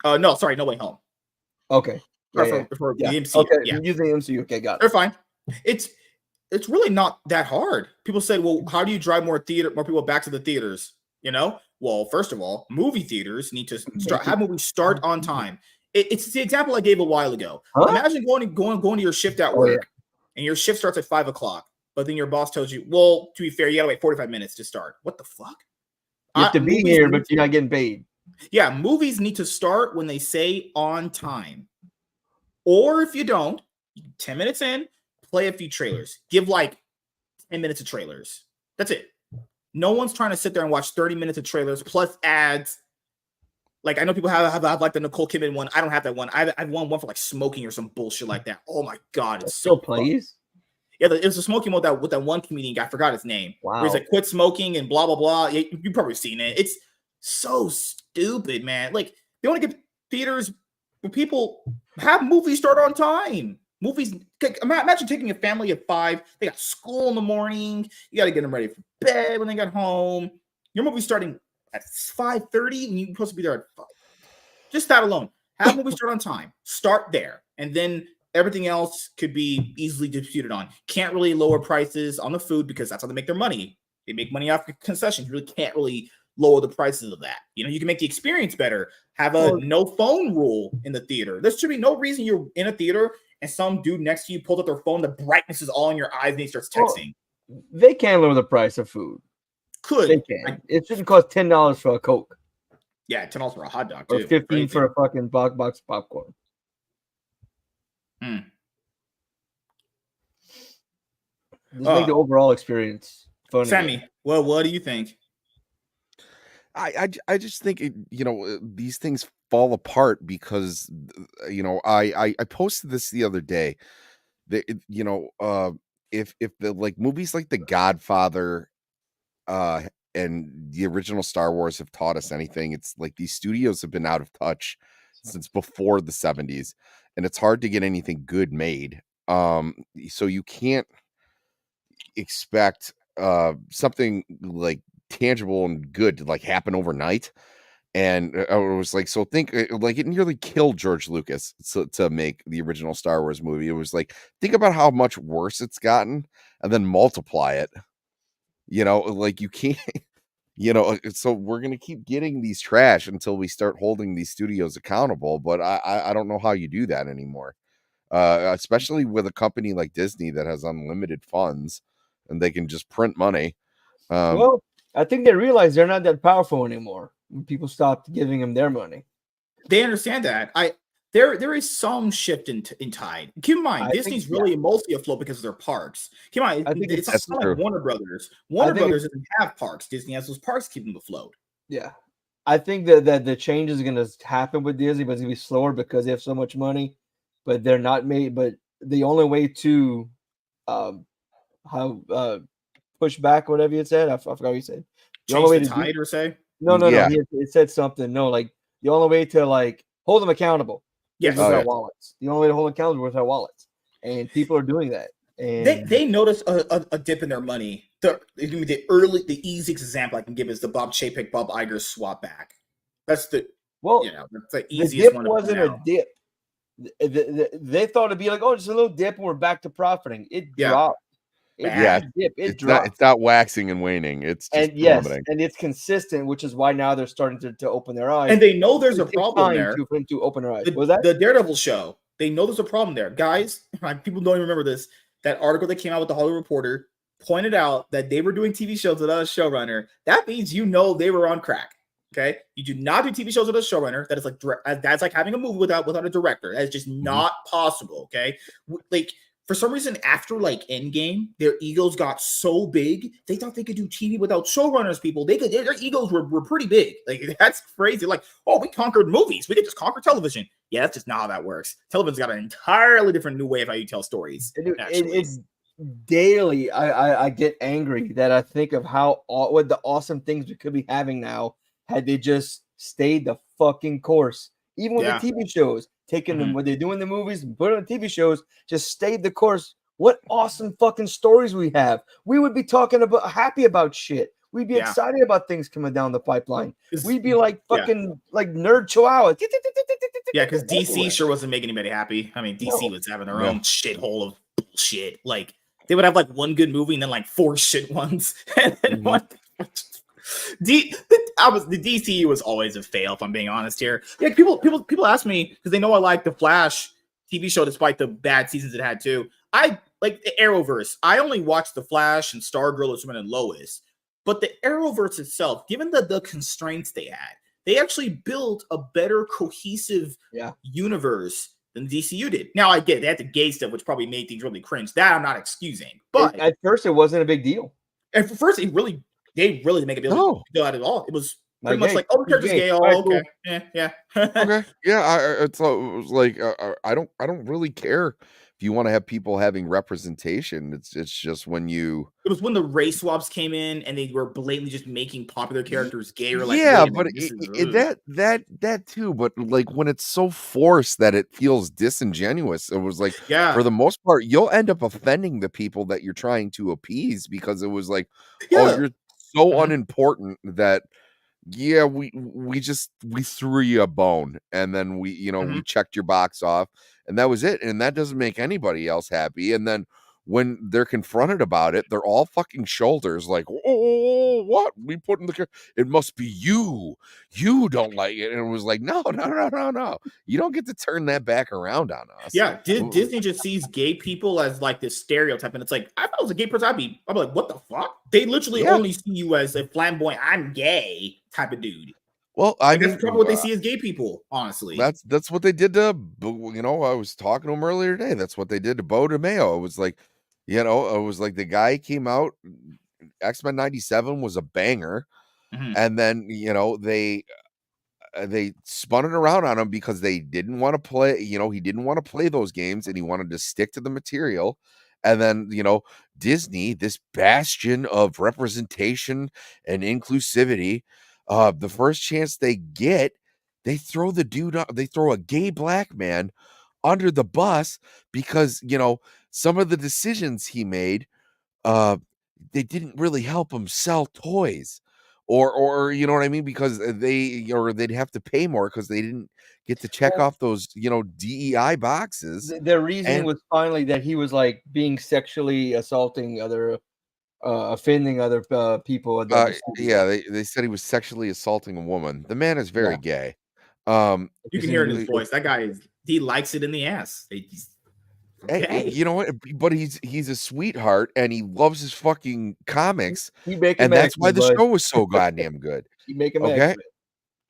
No, sorry, No Way Home. Okay. For the MCU. Okay, yeah. using the MCU. Okay, got it. They're fine. It's really not that hard. People say, well, how do you drive more people back to the theaters? Well, first of all, movie theaters need to have movies start on time. It's the example I gave a while ago. Imagine going to your shift at work, and your shift starts at 5:00, but then your boss tells you, well, to be fair, you gotta wait 45 minutes to start. What the fuck? You have to be here, but you're not getting paid. Yeah, movies need to start when they say on time. Or if you don't, 10 minutes in, play a few trailers. Give like 10 minutes of trailers. That's it. No one's trying to sit there and watch 30 minutes of trailers plus ads. Like, I know people have like the Nicole Kidman one. I don't have that one. I have one for like smoking or some bullshit like that. Oh my God. It's so plays. Yeah, it was a smoking mode with that one comedian guy. I forgot his name. Wow. Where he's like, quit smoking and blah, blah, blah. You've probably seen it. It's so stupid, man. Like, they want to get theaters where people have movies start on time. Movies, imagine taking a family of 5. They got school in the morning. You got to get them ready for bed when they get home. Your movie's starting at 5:30 and you're supposed to be there at 5. Just that alone. Have movies start on time. Start there. And then everything else could be easily disputed on. Can't really lower prices on the food because that's how they make their money. They make money off concessions. You really can't really lower the prices of that. You know, you can make the experience better. Have a no phone rule in the theater. There should be no reason you're in a theater and some dude next to you pulls up their phone, the brightness is all in your eyes, and he starts texting. Well, they can lower the price of food. They can. It shouldn't cost $10 for a Coke. Yeah, $10 for a hot dog, too. Or $15 for a fucking box of popcorn. Just make the overall experience fun. Sammy, well, what do you think? I just think these things fall apart because I posted this the other day that if the like movies like The Godfather and the original Star Wars have taught us anything, it's like these studios have been out of touch since before the 70s, and it's hard to get anything good made. So you can't expect something like tangible and good to like happen overnight. And I was like, so think like it nearly killed George Lucas to make the original Star Wars movie. It was like, think about how much worse it's gotten and then multiply it. Like you can't, so we're going to keep getting these trash until we start holding these studios accountable. But I don't know how you do that anymore, especially with a company like Disney that has unlimited funds and they can just print money. Well, I think they realize they're not that powerful anymore. When people stopped giving them their money, they understand that. There is some shift in tide. Keep in mind, Disney's really mostly afloat because of their parks. Keep in mind, I think it's not like Warner Brothers. Warner Brothers doesn't have parks. Disney has those parks keeping them afloat. Yeah, I think that the change is going to happen with Disney, but it's going to be slower because they have so much money. But they're not made. But the only way to push back, whatever you said, I forgot what you said. Change the tide, or say. No. It said something. No, like the only way to like hold them accountable. Yes, with our wallets. The only way to hold them accountable with our wallets, and people are doing that. And they notice a dip in their money. The easiest example I can give is the Bob Chapek, Bob Iger swap back. That's the that's the easiest the dip one. Wasn't a dip. They thought it'd be like, oh, just a little dip, and we're back to profiting. It dropped. It's not waxing and waning. It's just plummeting. And it's consistent, which is why now they're starting to open their eyes. And they know there's a problem there. For them to open their eyes. The Daredevil show. They know there's a problem there, guys. People don't even remember this. That article that came out with the Hollywood Reporter pointed out that they were doing TV shows without a showrunner. That means they were on crack. Okay, you do not do TV shows with a showrunner. That is like that's like having a movie without a director. That is just not possible. Okay, like. For some reason, after like Endgame, their egos got so big, they thought they could do TV without showrunners. People, their egos were pretty big. Like that's crazy. Like, oh, we conquered movies. We could just conquer television. Yeah, that's just not how that works. Television's got an entirely different new way of how you tell stories. It's daily. I get angry that I think of what the awesome things we could be having now had they just stayed the fucking course. Even with the TV shows. Taking them what they do in the movies and put it on TV shows, just stayed the course. What awesome fucking stories we have. We would be talking about happy about shit. We'd be excited about things coming down the pipeline. We'd be like fucking like nerd chihuahua. Yeah, because DC sure wasn't making anybody happy. I mean, DC was having their own shithole of bullshit. Like they would have like one good movie and then like 4 shit ones. And then one. The DCU was always a fail, if I'm being honest here. Yeah, people ask me because they know I like the Flash TV show despite the bad seasons it had too. I like the Arrowverse. I only watched the Flash and Stargirl, Superman, and Lois. But the Arrowverse itself, given the constraints they had, they actually built a better cohesive universe than the DCU did. Now I get it, they had the gay stuff, which probably made things really cringe. That I'm not excusing, but at first it wasn't a big deal. And for first, they really didn't make a deal out of it at all. It was pretty much like, oh, the character's gay. Oh, okay, cool. Yeah. Okay, yeah. It was like I don't really care if you want to have people having representation. It's just when it was when the race swaps came in and they were blatantly just making popular characters gay or like but that too. But like when it's so forced that it feels disingenuous, it was like for the most part you'll end up offending the people that you're trying to appease because it was like, oh, you're so unimportant that. Yeah, we threw you a bone and then we checked your box off and that was it. And that doesn't make anybody else happy. And then when they're confronted about it, they're all fucking shoulders like, oh, what we put in the it must be you don't like it. And it was like, no, you don't get to turn that back around on us. Disney just sees gay people as like this stereotype, and it's like, if I was a gay person, I'd be like, what the fuck? They literally only see you as a flamboyant, I'm gay type of dude. Well, I mean, that's probably what they see as gay people, honestly. That's what they did to, I was talking to him earlier today. That's what they did to Beau DeMayo. It was like, it was like the guy came out, X-Men 97 was a banger. And then, they spun it around on him because they didn't want to play, he didn't want to play those games and he wanted to stick to the material. And then, Disney, this bastion of representation and inclusivity, the first chance they get, they throw they throw a gay black man under the bus because, some of the decisions he made, they didn't really help him sell toys or you know what I mean? Because they'd have to pay more because they didn't get to check off those, DEI boxes. The reason was finally that he was like being sexually assaulting offending other people. They said he was sexually assaulting a woman. The man is very gay. You can hear it in his voice. That guy he likes it in the ass. Hey, you know what? But he's a sweetheart and he loves his fucking comics. And that's why the show was so goddamn good. Okay.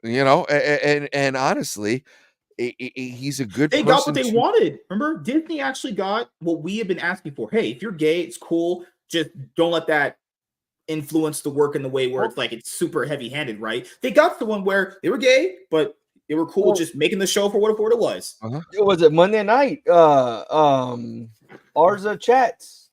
And honestly, he's a good person. They got what they wanted. Remember, Disney actually got what we have been asking for. Hey, if you're gay, it's cool. Just don't let that influence the work in the way where it's like it's super heavy-handed, right? They got the one where they were gay, but they were cool just making the show for what it was. It was a Monday night. Arza Chats.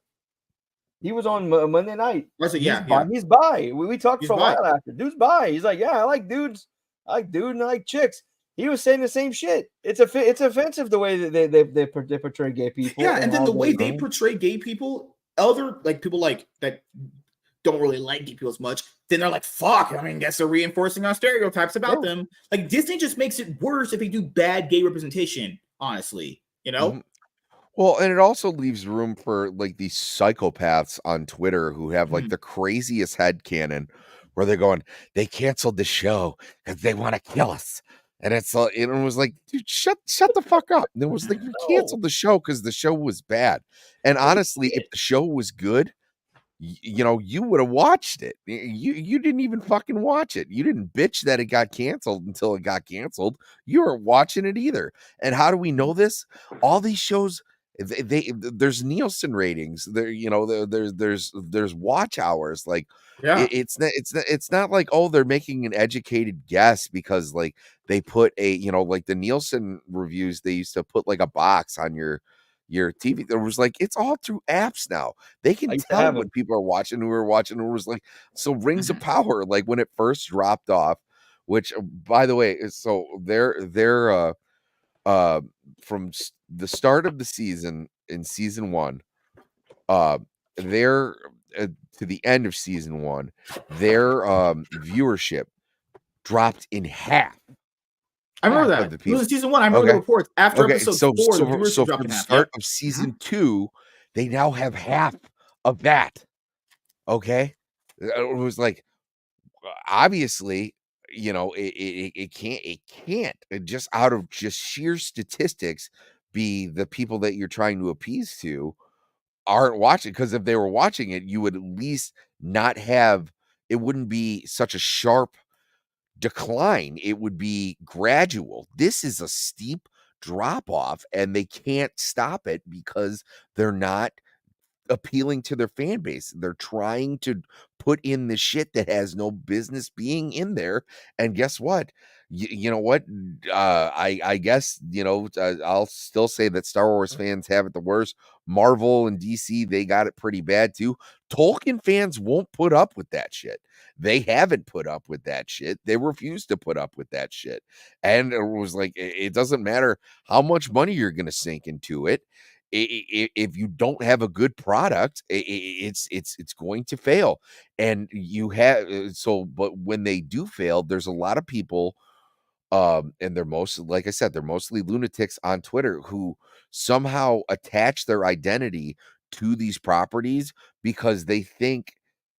He was on Monday night. He's bi. We talked for a while after. Dude's bi. He's like, I like dudes. I like dude and I like chicks. He was saying the same shit. It's offensive the way that they portray gay people. Yeah, and then the way they portray gay people, other like people like that don't really like gay people as much, then they're like, fuck, I mean, guess they're reinforcing our stereotypes about them. Like Disney just makes it worse if they do bad gay representation, honestly, Well, and it also leaves room for like these psychopaths on Twitter who have like the craziest headcanon where they're going, they canceled the show because they want to kill us. And it was like, dude, shut the fuck up. And it was like, you canceled the show because the show was bad. And honestly, if the show was good, you would have watched it. You didn't even fucking watch it. You didn't bitch that it got canceled until it got canceled. You weren't watching it either. And how do we know this? All these shows, there's Nielsen ratings. There's watch hours. Like, it's not like, oh, they're making an educated guess because like they put like the Nielsen reviews, they used to put like a box on your TV. There was like, it's all through apps now. They can tell when people are watching who are watching. It was like, so Rings of Power, like when it first dropped off, which by the way, so they're from the start of the season in season 1, they're to the end of season 1, their viewership dropped in half. I remember that. It was season 1. I remember the reports after episode 4. So from the start of season 2, they now have half of that. Okay, it was like, obviously, it can't just out of just sheer statistics be the people that you're trying to appease to aren't watching, because if they were watching it, you would at least not have, it wouldn't be such a sharp decline. It would be gradual. This is a steep drop off, and they can't stop it because they're not appealing to their fan base. They're trying to put in the shit that has no business being in there. And guess what? You know what? I guess, I'll still say that Star Wars fans have it the worst. Marvel and DC, they got it pretty bad too. Tolkien fans won't put up with that shit. They haven't put up with that shit. They refuse to put up with that shit. And it was like, it doesn't matter how much money you're going to sink into it. If you don't have a good product, it's going to fail. And you have but when they do fail, there's a lot of people, and they're mostly, like I said, they're mostly lunatics on Twitter who somehow attach their identity to these properties because they think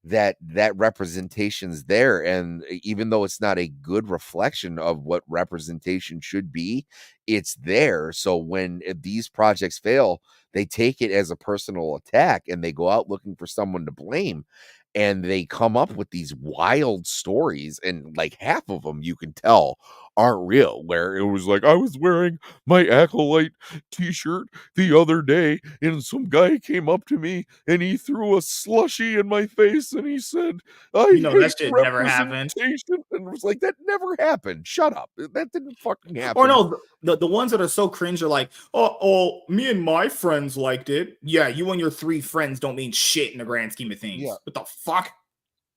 that representation's there, and even though it's not a good reflection of what representation should be, it's there. So when these projects fail, they take it as a personal attack and they go out looking for someone to blame, and they come up with these wild stories, and like half of them you can tell aren't real, where it was like, I was wearing my Acolyte t-shirt the other day and some guy came up to me and he threw a slushie in my face and he said, I hate that shit never happened. representation. And it was like, that never happened. Shut up. That didn't fucking happen. Or no, the ones that are so cringe are like, oh, me and my friends liked it. Yeah, you and your 3 friends don't mean shit in the grand scheme of things. Yeah. What the fuck?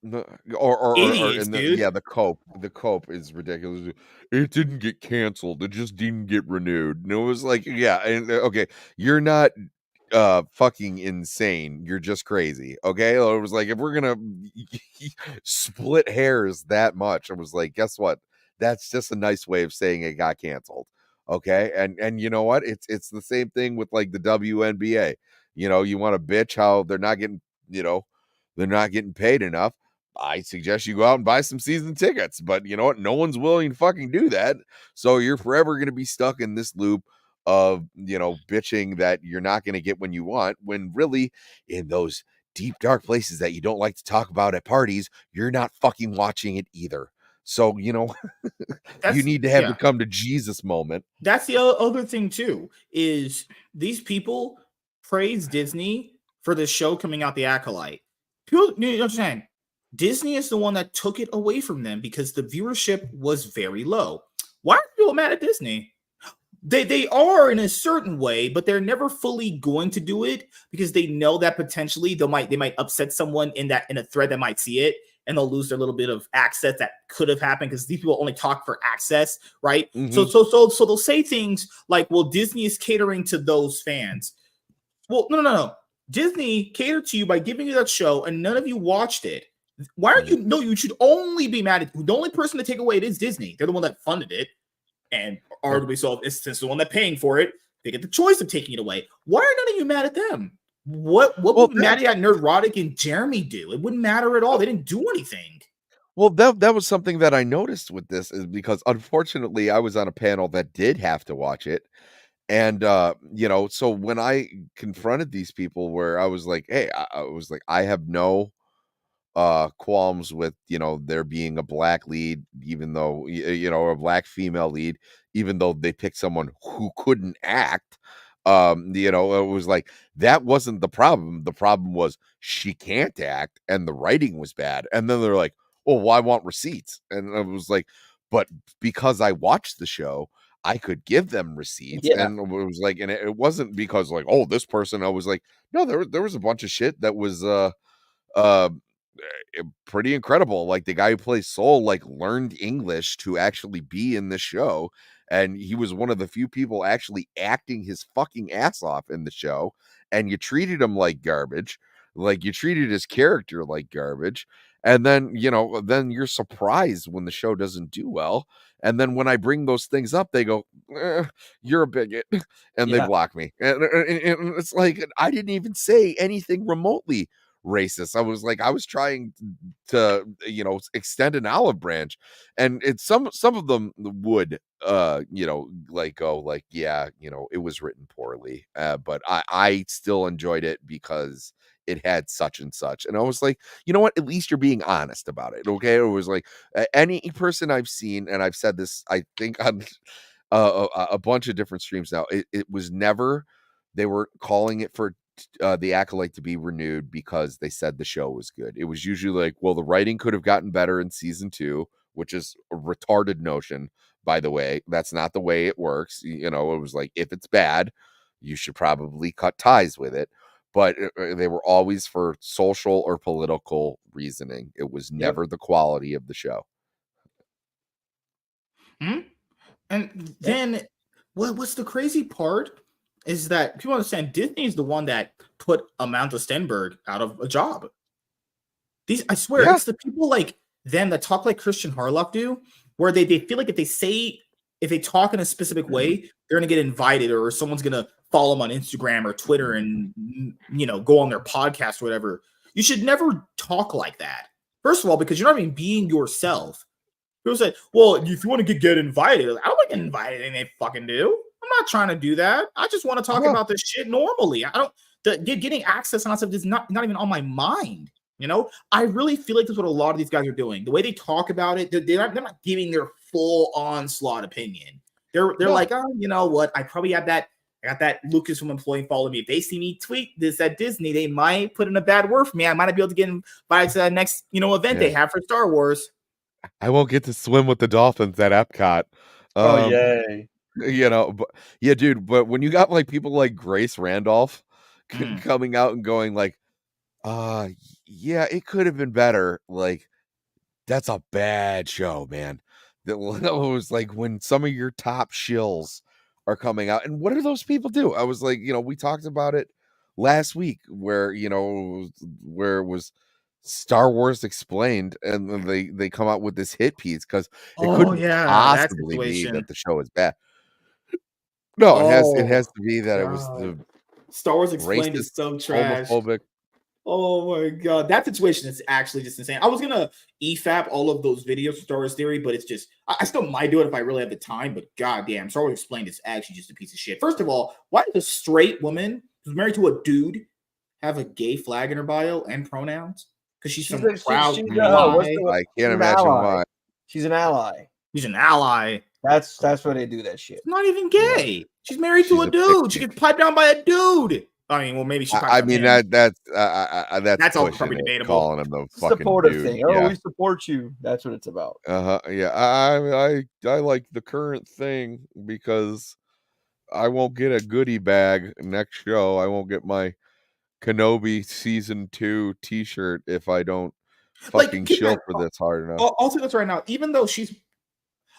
Idiots, dude. The cope is ridiculous. It didn't get canceled. It just didn't get renewed. And it was like, yeah, and okay, you're not fucking insane. You're just crazy. Okay. It was like, if we're gonna split hairs that much, I was like, guess what? That's just a nice way of saying it got canceled. Okay. And you know what? It's the same thing with like the WNBA. You want to bitch how they're not getting, they're not getting paid enough. I suggest you go out and buy some season tickets, but you know what? No one's willing to fucking do that. So you're forever going to be stuck in this loop of, bitching that you're not going to get when you want, when really in those deep, dark places that you don't like to talk about at parties, you're not fucking watching it either. So, you need to have the come to Jesus moment. That's the other thing too, is these people praise Disney for the show coming out, The Acolyte. People, you understand? Disney is the one that took it away from them because the viewership was very low. Why are people mad at Disney? They are in a certain way, but they're never fully going to do it because they know that potentially they might upset someone in a thread that might see it, and they'll lose their little bit of access that could have happened because these people only talk for access, right? Mm-hmm. So they'll say things like, "Well, Disney is catering to those fans." Well, no. Disney catered to you by giving you that show, and none of you watched it. Why are you? No, you should only be mad at the only person to take away it is Disney. They're the one that funded it, and arguably so, since the one that's paying for it, they get the choice of taking it away. Why are none of you mad at them? What would Maddie at Nerdrotic and Jeremy do? It wouldn't matter at all. They didn't do anything. Well, that was something that I noticed with this, is because unfortunately I was on a panel that did have to watch it. And, so when I confronted these people where I was like, hey, I was like, I have no qualms with, there being a black lead, even though, a black female lead, even though they picked someone who couldn't act. It was like, that wasn't the problem. The problem was she can't act and the writing was bad. And then they're like, oh, well, I want receipts. And I was like, but because I watched the show, I could give them receipts. Yeah. And it was like, and it wasn't because like, oh, this person, I was like, no, there was a bunch of shit that was pretty incredible. Like the guy who plays Soul learned English to actually be in the show, and he was one of the few people actually acting his fucking ass off in the show, and you treated him like garbage. Like you treated his character like garbage. And then, then you're surprised when the show doesn't do well. And then when I bring those things up, they go, you're a bigot. And they block me. And it's like, I didn't even say anything remotely racist. I was trying to, extend an olive branch. And it's some of them would, go like, yeah, it was written poorly. But I still enjoyed it because it had such and such. And I was like, you know what? At least you're being honest about it. Okay. It was like any person I've seen, and I've said this, I think on a bunch of different streams now, it was never, they were calling it for the Acolyte to be renewed because they said the show was good. It was usually like, well, the writing could have gotten better in season 2, which is a retarded notion, by the way. That's not the way it works. You know, it was like, if it's bad, you should probably cut ties with it. But they were always for social or political reasoning. It was never the quality of the show. And then what's the crazy part is that people understand Disney is the one that put Amanda Stenberg out of a job. I swear, it's the people like them that talk like Christian Harloff do, where they feel like if they talk in a specific way, they're gonna get invited, or someone's gonna follow them on Instagram or Twitter and go on their podcast or whatever. You should never talk like that. First of all, because you're not even being yourself. People say, well, if you want to get invited, I don't want to get invited, and they fucking do. I'm not trying to do that. I just want to talk about this shit normally. I don't getting access and stuff is not even on my mind. I really feel like that's what a lot of these guys are doing. The way they talk about it, they're not giving their full onslaught opinion. They're like, oh, you know what? I probably have that. I got that Lucasfilm employee follow me. If they see me tweet this at Disney, they might put in a bad word for me. I might not be able to get invited to that next, event they have for Star Wars. I won't get to swim with the dolphins at Epcot. Oh, yay. But, yeah, dude. But when you got like people like Grace Randolph coming out and going like, yeah, it could have been better. Like, that's a bad show, man. That was like when some of your top shills are coming out. And what do those people do? I was like, we talked about it last week where it was Star Wars Explained, and they come out with this hit piece because it couldn't possibly be that the show is bad. No, it has to be that it was the Star Wars Explained is so trash. Homophobic. Oh my god, that situation is actually just insane. I was gonna EFAP all of those videos for Star Wars Theory, but it's just I still might do it if I really have the time. But goddamn, Star Wars Explained is actually just a piece of shit. First of all, why does a straight woman who's married to a dude have a gay flag in her bio and pronouns? Because she's some proud. I can't imagine why. She's an ally. She's an ally. That's why they do that shit. She's not even gay. She's married to a dude. She gets piped down by a dude. I mean, well, maybe she. That's all probably debatable. Calling him the fucking supportive dude. thing. Oh, we support you. That's what it's about. Yeah. I like the current thing because I won't get a goodie bag next show. I won't get my Kenobi season 2 T-shirt if I don't fucking chill for this hard enough. I'll say this right now. Even though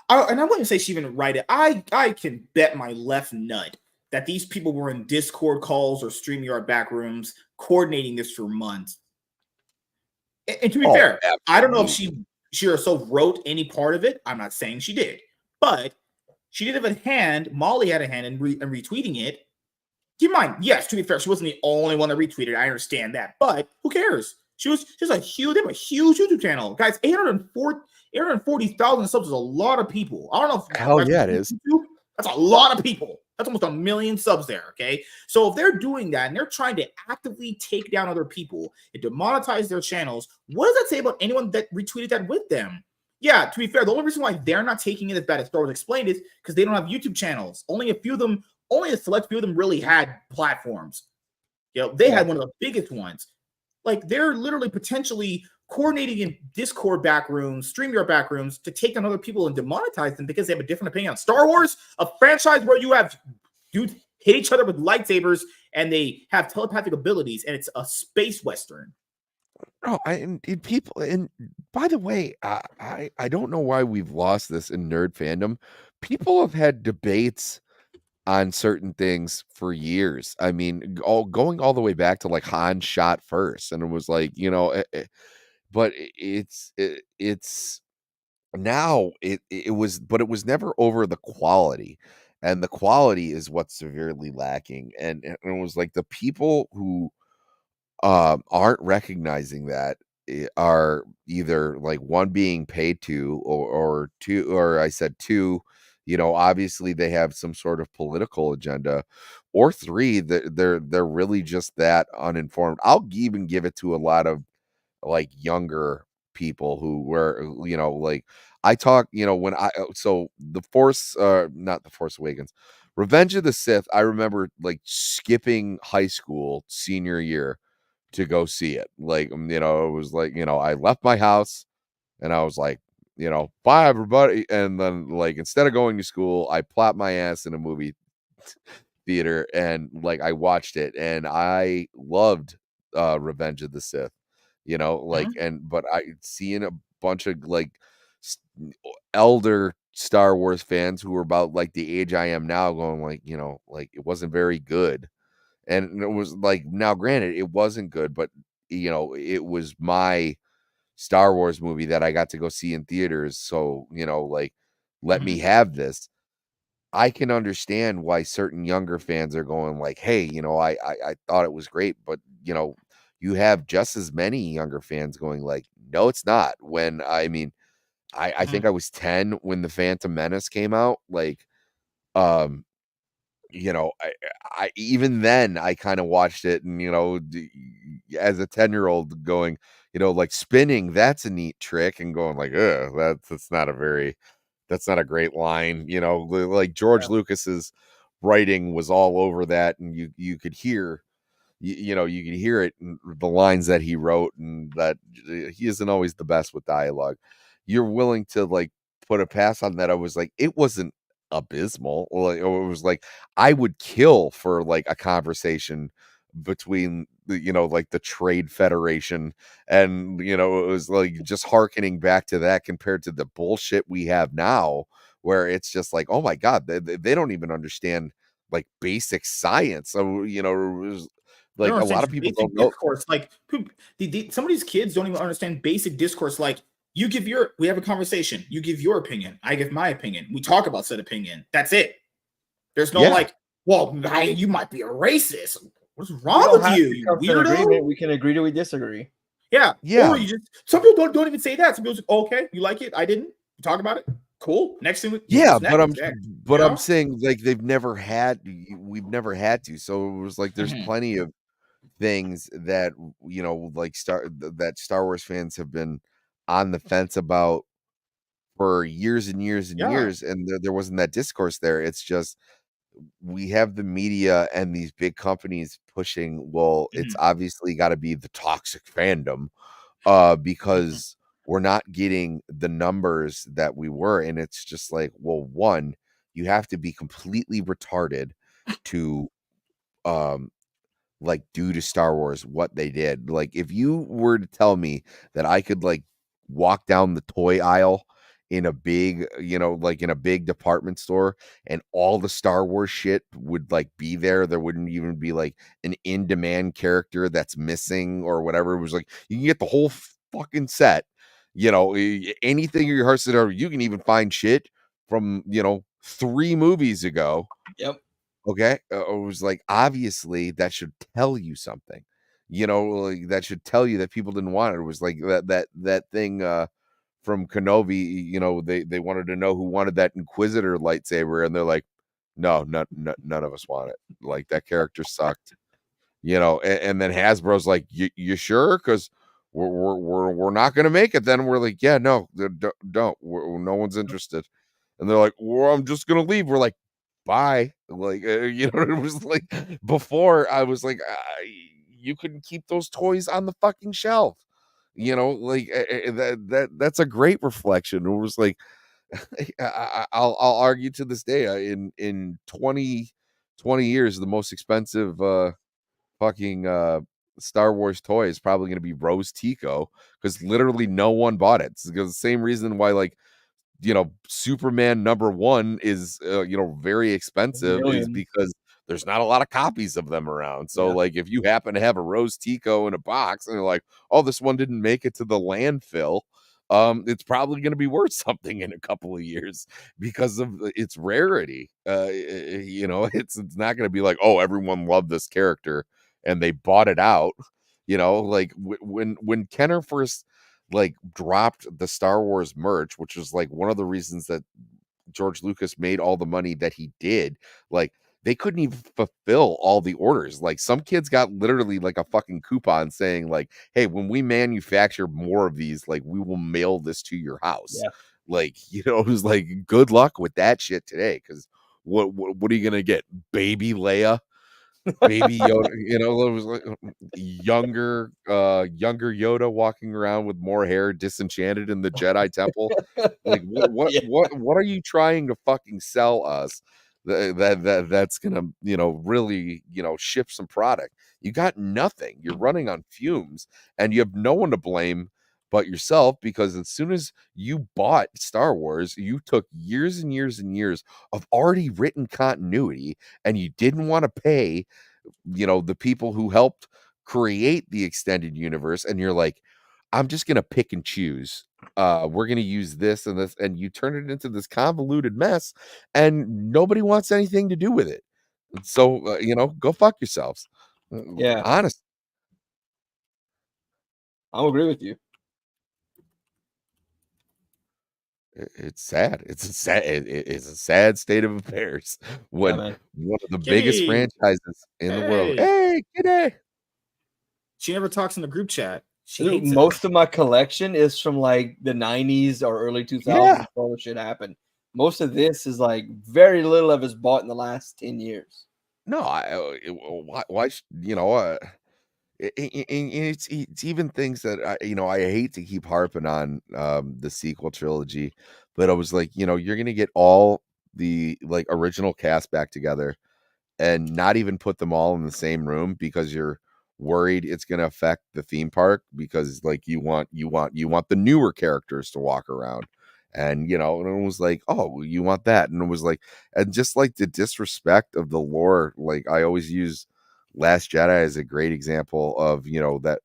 and I wouldn't say she even write it. I can bet my left nut that these people were in Discord calls or StreamYard backrooms coordinating this for months. And to be fair, absolutely. I don't know if she herself wrote any part of it. I'm not saying she did, but she did have a hand. Molly had a hand in retweeting it. Keep in mind, yes, to be fair, she wasn't the only one that retweeted. I understand that, but who cares? They have a huge YouTube channel, guys. 840,000 subs is a lot of people. I don't know if hell yeah, it is. YouTube, that's a lot of people. That's almost 1 million subs there. Okay, so if they're doing that and they're trying to actively take down other people and demonetize their channels, what does that say about anyone that retweeted that with them? Yeah, to be fair, the only reason why they're not taking it as bad as Star Wars Explained is because they don't have YouTube channels. Only a select few of them really had platforms. They had one of the biggest ones. Like, they're literally potentially coordinating in Discord backrooms, StreamYard backrooms to take down other people and demonetize them because they have a different opinion on Star Wars, a franchise where you have dudes hit each other with lightsabers and they have telepathic abilities, and it's a space western. No, and people, and by the way, I don't know why we've lost this in nerd fandom. People have had debates on certain things for years. I mean, going all the way back to like Han shot first, and it was like, but it's now it was never over the quality, and the quality is what's severely lacking. And it was like the people who aren't recognizing that are either like one being paid to, or two, or I said two, obviously they have some sort of political agenda, or three, they're really just that uninformed. I'll even give it to a lot of like younger people who were, like I talk, when so the Force, not the Force Awakens, Revenge of the Sith, I remember like skipping high school senior year to go see it. Like, it was like, I left my house and I was like, bye everybody. And then like, instead of going to school, I plopped my ass in a movie theater and like I watched it and I loved Revenge of the Sith, like, but I seeing a bunch of like s- elder Star Wars fans who were about like the age I am now going like, like it wasn't very good. And it was like, now granted, it wasn't good, but it was my Star Wars movie that I got to go see in theaters. So, like, let me have this. I can understand why certain younger fans are going like, "Hey, I thought it was great," but you have just as many younger fans going like, "No, it's not." When I mean, I think I was 10 when the Phantom Menace came out. Like, um, I even then I kind of watched it, and as a 10-year-old going, like spinning. That's a neat trick, and going like, "Ugh, that's not a great line," like George Lucas's writing was all over that, and you could hear, you could hear it in the lines that he wrote, and that he isn't always the best with dialogue. You're willing to like put a pass on that. I was like, it wasn't abysmal. Like, it was like I would kill for like a conversation between the, like the Trade Federation, and it was like just hearkening back to that compared to the bullshit we have now, where it's just like, oh my god, they don't even understand like basic science. So it was They like don't a lot understand of people don't basic know. discourse. Like some of these kids don't even understand basic discourse. Like we have a conversation. You give your opinion. I give my opinion. We talk about said opinion. That's it. There's no Yeah. like, well, you might be a racist. What's We wrong don't with have you, to you come to an weirdo? agreement. We can agree to disagree. Yeah. Yeah. Or some people don't even say that. Some people say, oh, okay, you like it? I didn't. We talk about it. Cool. Next thing, Yeah, what's next? I'm saying like we've never had to. So it was like there's plenty of things that like that Star Wars fans have been on the fence about for years and years and Yeah. years, and there wasn't that discourse there. It's just we have the media and these big companies pushing, well, it's obviously got to be the toxic fandom, because we're not getting the numbers that we were. And it's just like, well, one, you have to be completely retarded to like do to Star Wars what they did. Like, if you were to tell me that I could like walk down the toy aisle in a big, like in a big department store, and all the Star Wars shit would like be there, there wouldn't even be like an in-demand character that's missing or whatever. It was like you can get the whole fucking set, anything your heart's desire. You can even find shit from 3 movies ago. Yep. Okay. It was like, obviously that should tell you something, like that should tell you that people didn't want it. It was like that thing from Kenobi, they wanted to know who wanted that Inquisitor lightsaber, and they're like, no, none of us want it. Like, that character sucked, and then Hasbro's like, you sure? Because we're not gonna make it. Then we're like, yeah, no, don't. No one's interested. And they're like, well, I'm just gonna leave. We're like, bye. Like, it was like, before I was like, you couldn't keep those toys on the fucking shelf, like, that's a great reflection. It was like, I'll argue to this day, in 20 years, the most expensive fucking Star Wars toy is probably going to be Rose Tico, because literally no one bought it. It's because the same reason why, like, Superman #1 is very expensive, is Millions. because there's not a lot of copies of them around. So Yeah. like, if you happen to have a Rose Tico in a box and you're like, oh, this one didn't make it to the landfill, it's probably going to be worth something in a couple of years because of its rarity. It's not going to be like, oh, everyone loved this character and they bought it out. Like, when Kenner first like dropped the Star Wars merch, which was like one of the reasons that George Lucas made all the money that he did, like they couldn't even fulfill all the orders. Like some kids got literally like a fucking coupon saying like, hey, when we manufacture more of these, like we will mail this to your house. Yeah. Like, it was like, good luck with that shit today. Cause what are you gonna get? Baby Leia, baby Yoda, it was like younger Yoda walking around with more hair, disenchanted in the Jedi temple. Like what are you trying to fucking sell us that's gonna really ship some product? You got nothing. You're running on fumes, and you have no one to blame but yourself, because as soon as you bought Star Wars, you took years and years and years of already written continuity, and you didn't want to pay the people who helped create the extended universe, and you're like, I'm just gonna pick and choose. We're gonna use this and this, and you turn it into this convoluted mess, and nobody wants anything to do with it. So go fuck yourselves. Yeah. Honest. I'll agree with you. It's sad. It's a sad state of affairs when one of the biggest franchises in the world. Hey, g'day. She never talks in the group chat. Most of my collection is from like the 90s or early 2000s. Yeah. Before the shit happened. Most of this is like very little of it's bought in the last 10 years. No, why it's even things that I hate to keep harping on the sequel trilogy, but I was like, you're gonna get all the like original cast back together and not even put them all in the same room because you're worried it's gonna affect the theme park, because like you want the newer characters to walk around, and and it was like, oh, you want that, and it was like, and just like the disrespect of the lore. Like I always use Last Jedi as a great example of that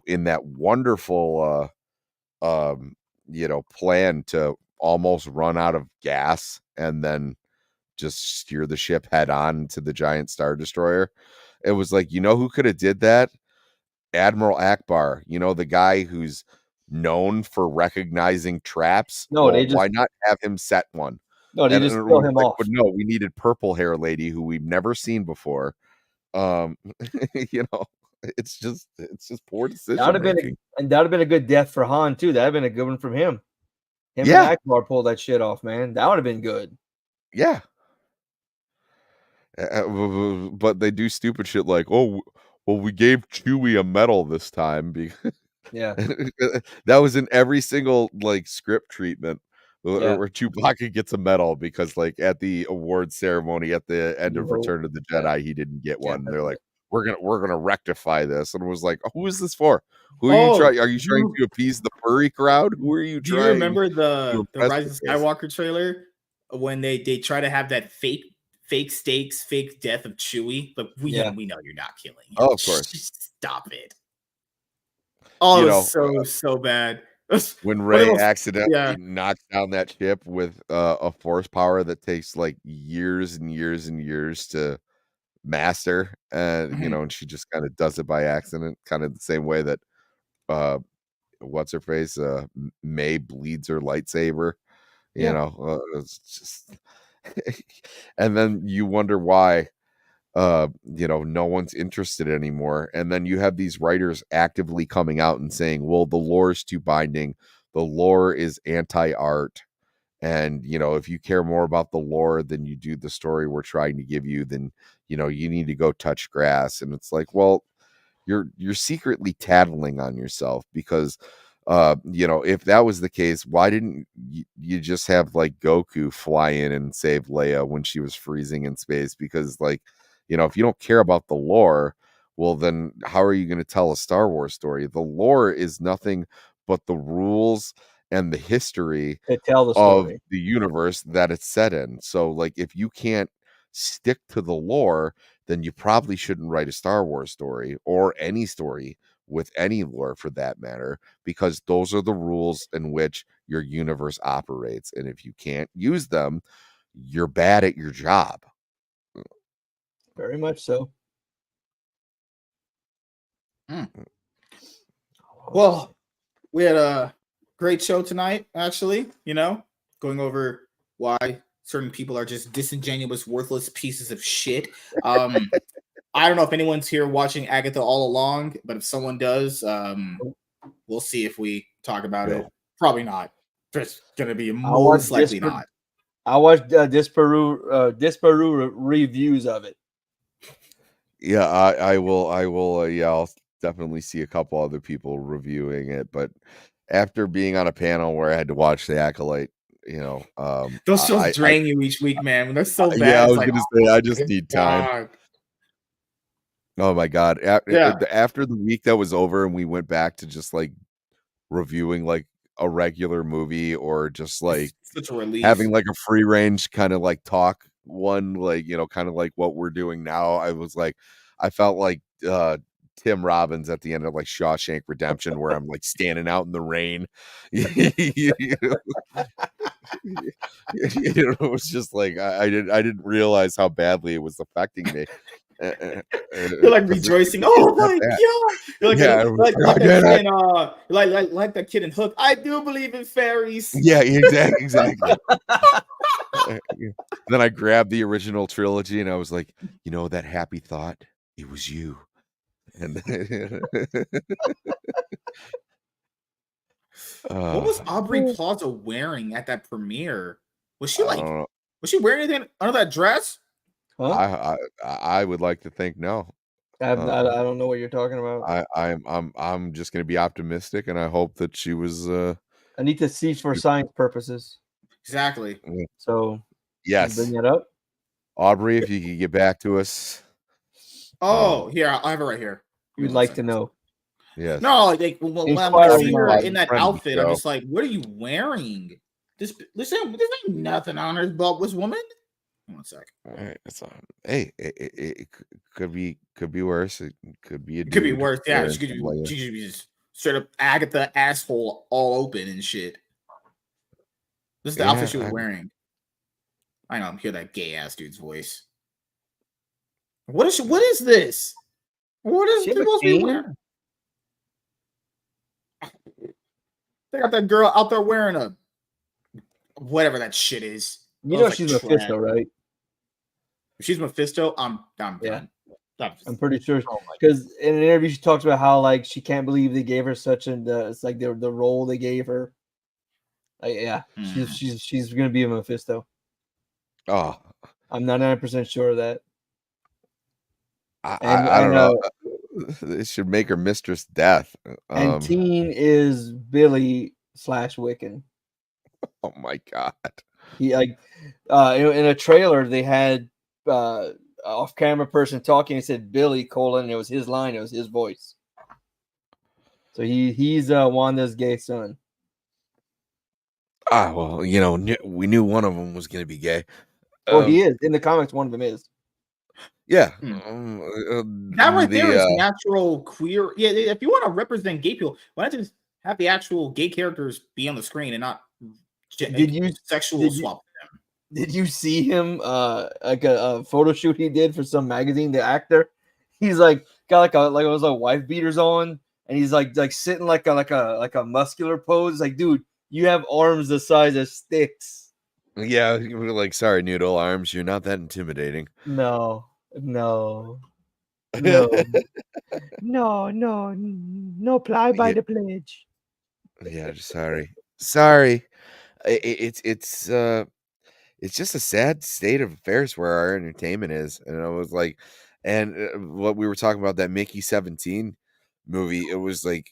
in that wonderful plan to almost run out of gas and then just steer the ship head on to the giant Star Destroyer. It was like, who could have did that? Admiral Akbar, the guy who's known for recognizing traps. No, why not have him set one? No, they just kill him off. But no, we needed purple hair lady who we've never seen before. It's just poor decision. That would have been a good death for Han too. That'd have been a good one from him. And Akbar pulled that shit off, man. That would have been good. Yeah. But they do stupid shit like, oh, well, we gave Chewie a medal this time because that was in every single like script treatment where Chewbacca gets a medal, because like at the award ceremony at the end of Return of the Jedi, he didn't get one. They're like, we're gonna rectify this, and it was like, who is this for? Who are you trying? Are you trying to appease the furry crowd? Who are you trying? Do you remember the Rise of Skywalker trailer when they try to have that fake stakes, fake death of Chewie, but we know you're not killing him. Oh, of course. Stop it. Oh, it was so bad. When Rey accidentally knocks down that ship with a force power that takes like years and years and years to master, and and she just kind of does it by accident, kind of the same way that what's her face May bleeds her lightsaber. It's just and then you wonder why no one's interested anymore. And then you have these writers actively coming out and saying, well, the lore is too binding, the lore is anti-art, and if you care more about the lore than you do the story we're trying to give you, then you need to go touch grass. And it's like, well, you're secretly tattling on yourself, because if that was the case, why didn't you just have like Goku fly in and save Leia when she was freezing in space? Because like, if you don't care about the lore, well, then how are you going to tell a Star Wars story? The lore is nothing but the rules and the history to tell the story of the universe that it's set in. So like, if you can't stick to the lore, then you probably shouldn't write a Star Wars story, or any story with any lore for that matter, because those are the rules in which your universe operates. And if you can't use them, you're bad at your job. Very much so. Well, we had a great show tonight, actually, going over why certain people are just disingenuous, worthless pieces of shit. I don't know if anyone's here watching Agatha all along, but if someone does, we'll see if we talk about it. Probably not. Just gonna be most likely not. I watched Disparu reviews of it. Yeah, I will. Yeah, I'll definitely see a couple other people reviewing it, but after being on a panel where I had to watch The Acolyte, those shows drain you each week, man. They're so bad. Yeah, I was gonna say I just need time. Oh my god! After the week that was over, and we went back to just like reviewing like a regular movie, or just like such a relief, having like a free range kind of like talk one, like kind of like what we're doing now. I felt like Tim Robbins at the end of like Shawshank Redemption, where I'm like standing out in the rain. It was just like I didn't realize how badly it was affecting me. You're like rejoicing. Oh my god! You're like, like that kid in Hook. I do believe in fairies. Yeah, exactly. Then I grabbed the original trilogy and I was like, that happy thought, it was you. And what was Aubrey Plaza wearing at that premiere? Was she wearing anything under that dress? Huh? I would like to think no. I don't know what you're talking about. I'm just gonna be optimistic, and I hope that she was. I need to see for science purposes. Exactly. So yes, bring that up, Aubrey. If you could get back to us. Oh, here I have it right here. We'd like to know. Yes. No, like when I see her in that outfit, I'm just like, what are you wearing? This ain't nothing on her belt, this woman. 1 sec. All right, it's on. Hey, it could be worse. It could be could be worse. Yeah, she could be just straight up Agatha asshole all open and shit. This is the outfit she was wearing. I know, I'm hear that gay ass dude's voice. What is this? What is she supposed to be wearing? They got that girl out there wearing a whatever that shit is. You know she's Mephisto, right? If she's Mephisto, I'm done. I'm pretty sure because in an interview she talks about how like she can't believe they gave her such it's like the role they gave her. She's gonna be a Mephisto. Oh, I'm 99% sure of that. I don't know. They should make her Mistress Death. And Teen is Billy / Wiccan. Oh my god. He like in a trailer they had off-camera person talking and said Billy : it was his line, it was his voice. So he's Wanda's gay son. Well, we knew one of them was going to be gay. He is in the comics. One of them is. Yeah, that right there is natural queer. Yeah, if you want to represent gay people, why not just have the actual gay characters be on the screen and not swap them? Did you see him like a photo shoot he did for some magazine? The actor, he's like got like those like wife beaters on, and he's like sitting like a muscular pose. Like, dude, you have arms the size of sticks. Yeah, like sorry, noodle arms. You're not that intimidating. No. No, ply by the pledge. Yeah, sorry. It's just a sad state of affairs where our entertainment is, and I was like, and what we were talking about, that Mickey 17 movie, it was like,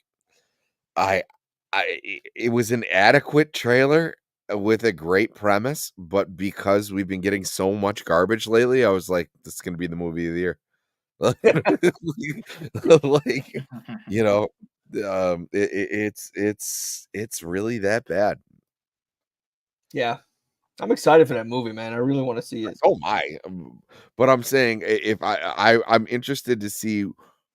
it was an adequate trailer with a great premise, but because we've been getting so much garbage lately, I was like, this is going to be the movie of the year. Like, it's really that bad. Yeah, I'm excited for that movie, man. I really want to see it. Oh my! But I'm saying, if I'm interested to see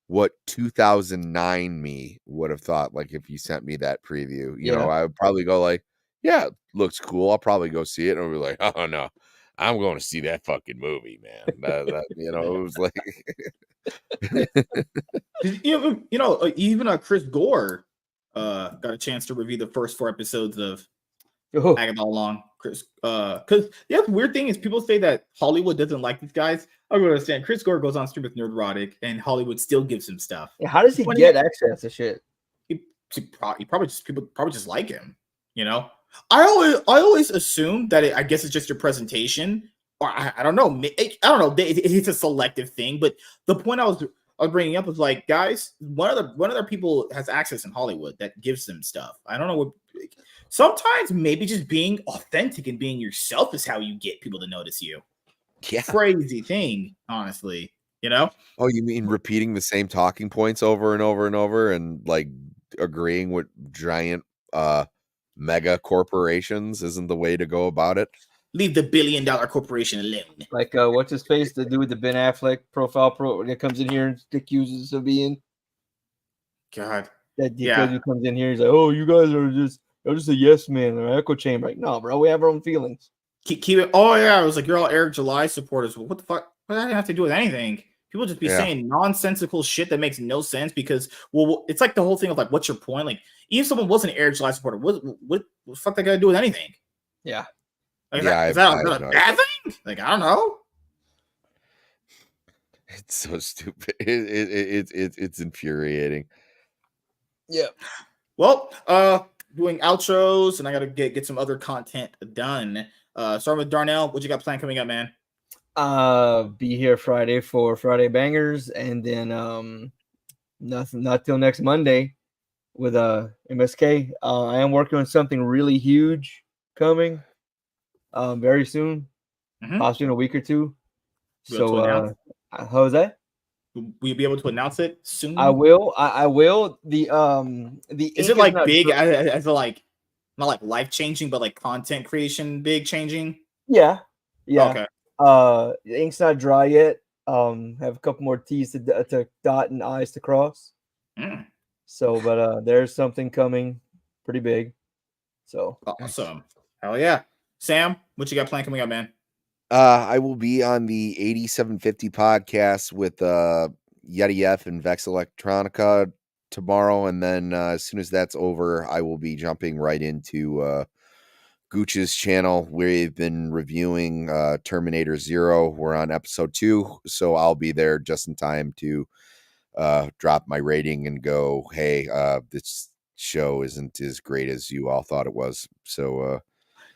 what 2009 me would have thought. Like if you sent me that preview, I would probably go like, yeah, it looks cool. I'll probably go see it, and I'll be like, oh no, I'm going to see that fucking movie, man. It was like, even Chris Gore got a chance to review the first 4 episodes of Oh, Agatha all along. Chris, because the other weird thing is people say that Hollywood doesn't like these guys. I don't understand. Chris Gore goes on stream with Nerdrotic, and Hollywoad still gives him stuff. yeah, how does he When get access to shit? he probably just people probably just like him, you know. I always assume that I guess it's just your presentation, or I don't know. I don't know. It's a selective thing, but the point I was bringing up was like, guys, one other people has access in Hollywood that gives them stuff. I don't know what. Sometimes maybe just being authentic and being yourself is how you get people to notice you. Yeah. Crazy thing, honestly. You know? Oh, you mean repeating the same talking points over and over and over and like agreeing with giant mega corporations isn't the way to go about it? Leave the $1 billion corporation alone. Like what's his face? The dude with the Ben Affleck profile that comes in here and accuses us of being God. that because who comes in here, he's like, oh, you guys are just a yes man or echo chamber. Like, no, bro, we have our own feelings. Keep it. Oh yeah, I was like, you're all Eric July supporters. Well, what the fuck? What does that have to do with anything? People just be saying nonsensical shit that makes no sense because, well, it's like the whole thing of like, what's your point? Like, even if someone wasn't an Eric July supporter, what the fuck that got to do with anything? Yeah. Like, is that a bad thing? Like, I don't know. It's so stupid. It's infuriating. Yeah. Well, doing outros, and I gotta get some other content done. Starting with Darnell, what you got planned coming up, man? Be here Friday for Friday Bangers, and then not till next Monday with MSK. I am working on something really huge coming very soon, possibly in a week or two. So how's that? Will you be able to announce it soon? I will. I will. The is it like big? I feel like not like life changing, but like content creation big changing. Yeah. Okay. The ink's not dry yet. Have a couple more T's to dot and I's to cross. So, but there's something coming pretty big. So awesome. Hell yeah. Sam, what you got planned coming up, man? I will be on the 8750 podcast with Yeti F and Vex Electronica tomorrow, and then as soon as that's over, I will be jumping right into Gooch's channel. We've been reviewing Terminator Zero. We're on episode 2, so I'll be there just in time to drop my rating and go, hey, this show isn't as great as you all thought it was. So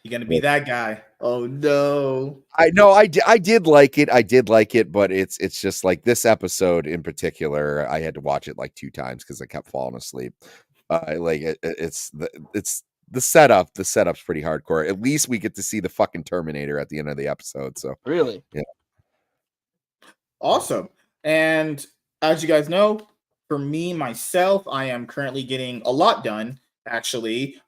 you're gonna be that guy. Oh no. I know I did like it. I did like it, but it's just like this episode in particular, I had to watch it like 2 times because I kept falling asleep. It's the setup. The setup's pretty hardcore. At least we get to see the fucking Terminator at the end of the episode. So really, yeah, awesome. And as you guys know, for me myself, I am currently getting a lot done. Actually,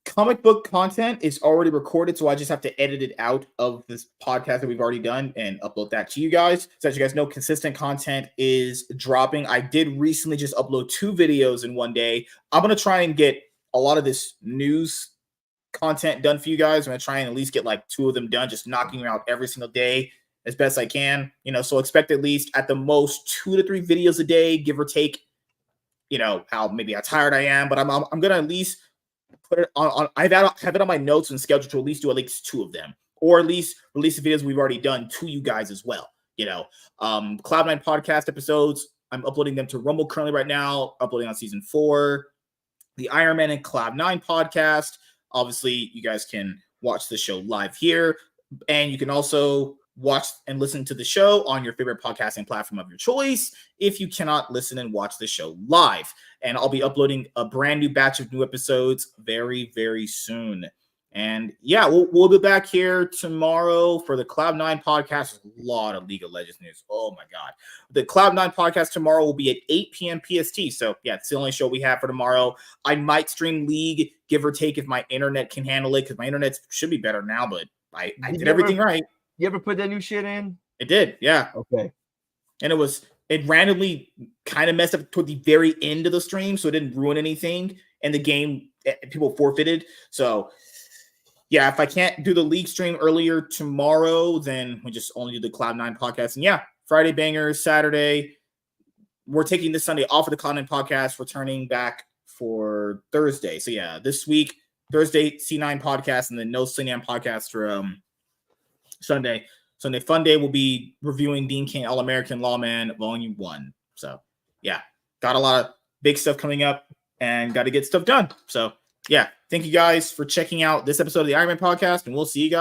comic book content is already recorded, so I just have to edit it out of this podcast that we've already done and upload that to you guys. So as you guys know, consistent content is dropping. I did recently just upload 2 videos in one day. I'm going to try and get a lot of this news content done for you guys. I'm going to try and at least get like 2 of them done, just knocking them out every single day as best I can. You know, so expect at least at the most 2 to 3 videos a day, give or take, you know, how tired I am, but I'm going to at least put it on. I have it on my notes and scheduled to at least do at least 2 of them, or at least release the videos we've already done to you guys as well. You know, Cloud9 podcast episodes, I'm uploading them to Rumble currently right now, uploading on season 4. The Iron Man and Cloud9 podcast. Obviously, you guys can watch the show live here, and you can also watch and listen to the show on your favorite podcasting platform of your choice if you cannot listen and watch the show live. And I'll be uploading a brand new batch of new episodes very, very soon. And yeah, we'll be back here tomorrow for the Cloud9 podcast. A lot of League of Legends news. Oh my God. The Cloud9 podcast tomorrow will be at 8 p.m. PST. So yeah, it's the only show we have for tomorrow. I might stream League, give or take, if my internet can handle it, because my internet should be better now, but I did everything right. You ever put that new shit in? It did, yeah. Okay. And it randomly kind of messed up toward the very end of the stream, so it didn't ruin anything. And the game, people forfeited. So yeah, if I can't do the League stream earlier tomorrow, then we just only do the Cloud9 podcast. And yeah, Friday Bangers, Saturday. We're taking this Sunday off of the Cloud9 podcast, returning back for Thursday. So yeah, this week, Thursday C9 podcast, and then no C9 podcast for Sunday. Sunday Fun Day will be reviewing Dean Cain, All-American Lawman, Volume 1. So, yeah, got a lot of big stuff coming up and got to get stuff done. So, yeah, thank you guys for checking out this episode of the Iron Man podcast, and we'll see you guys.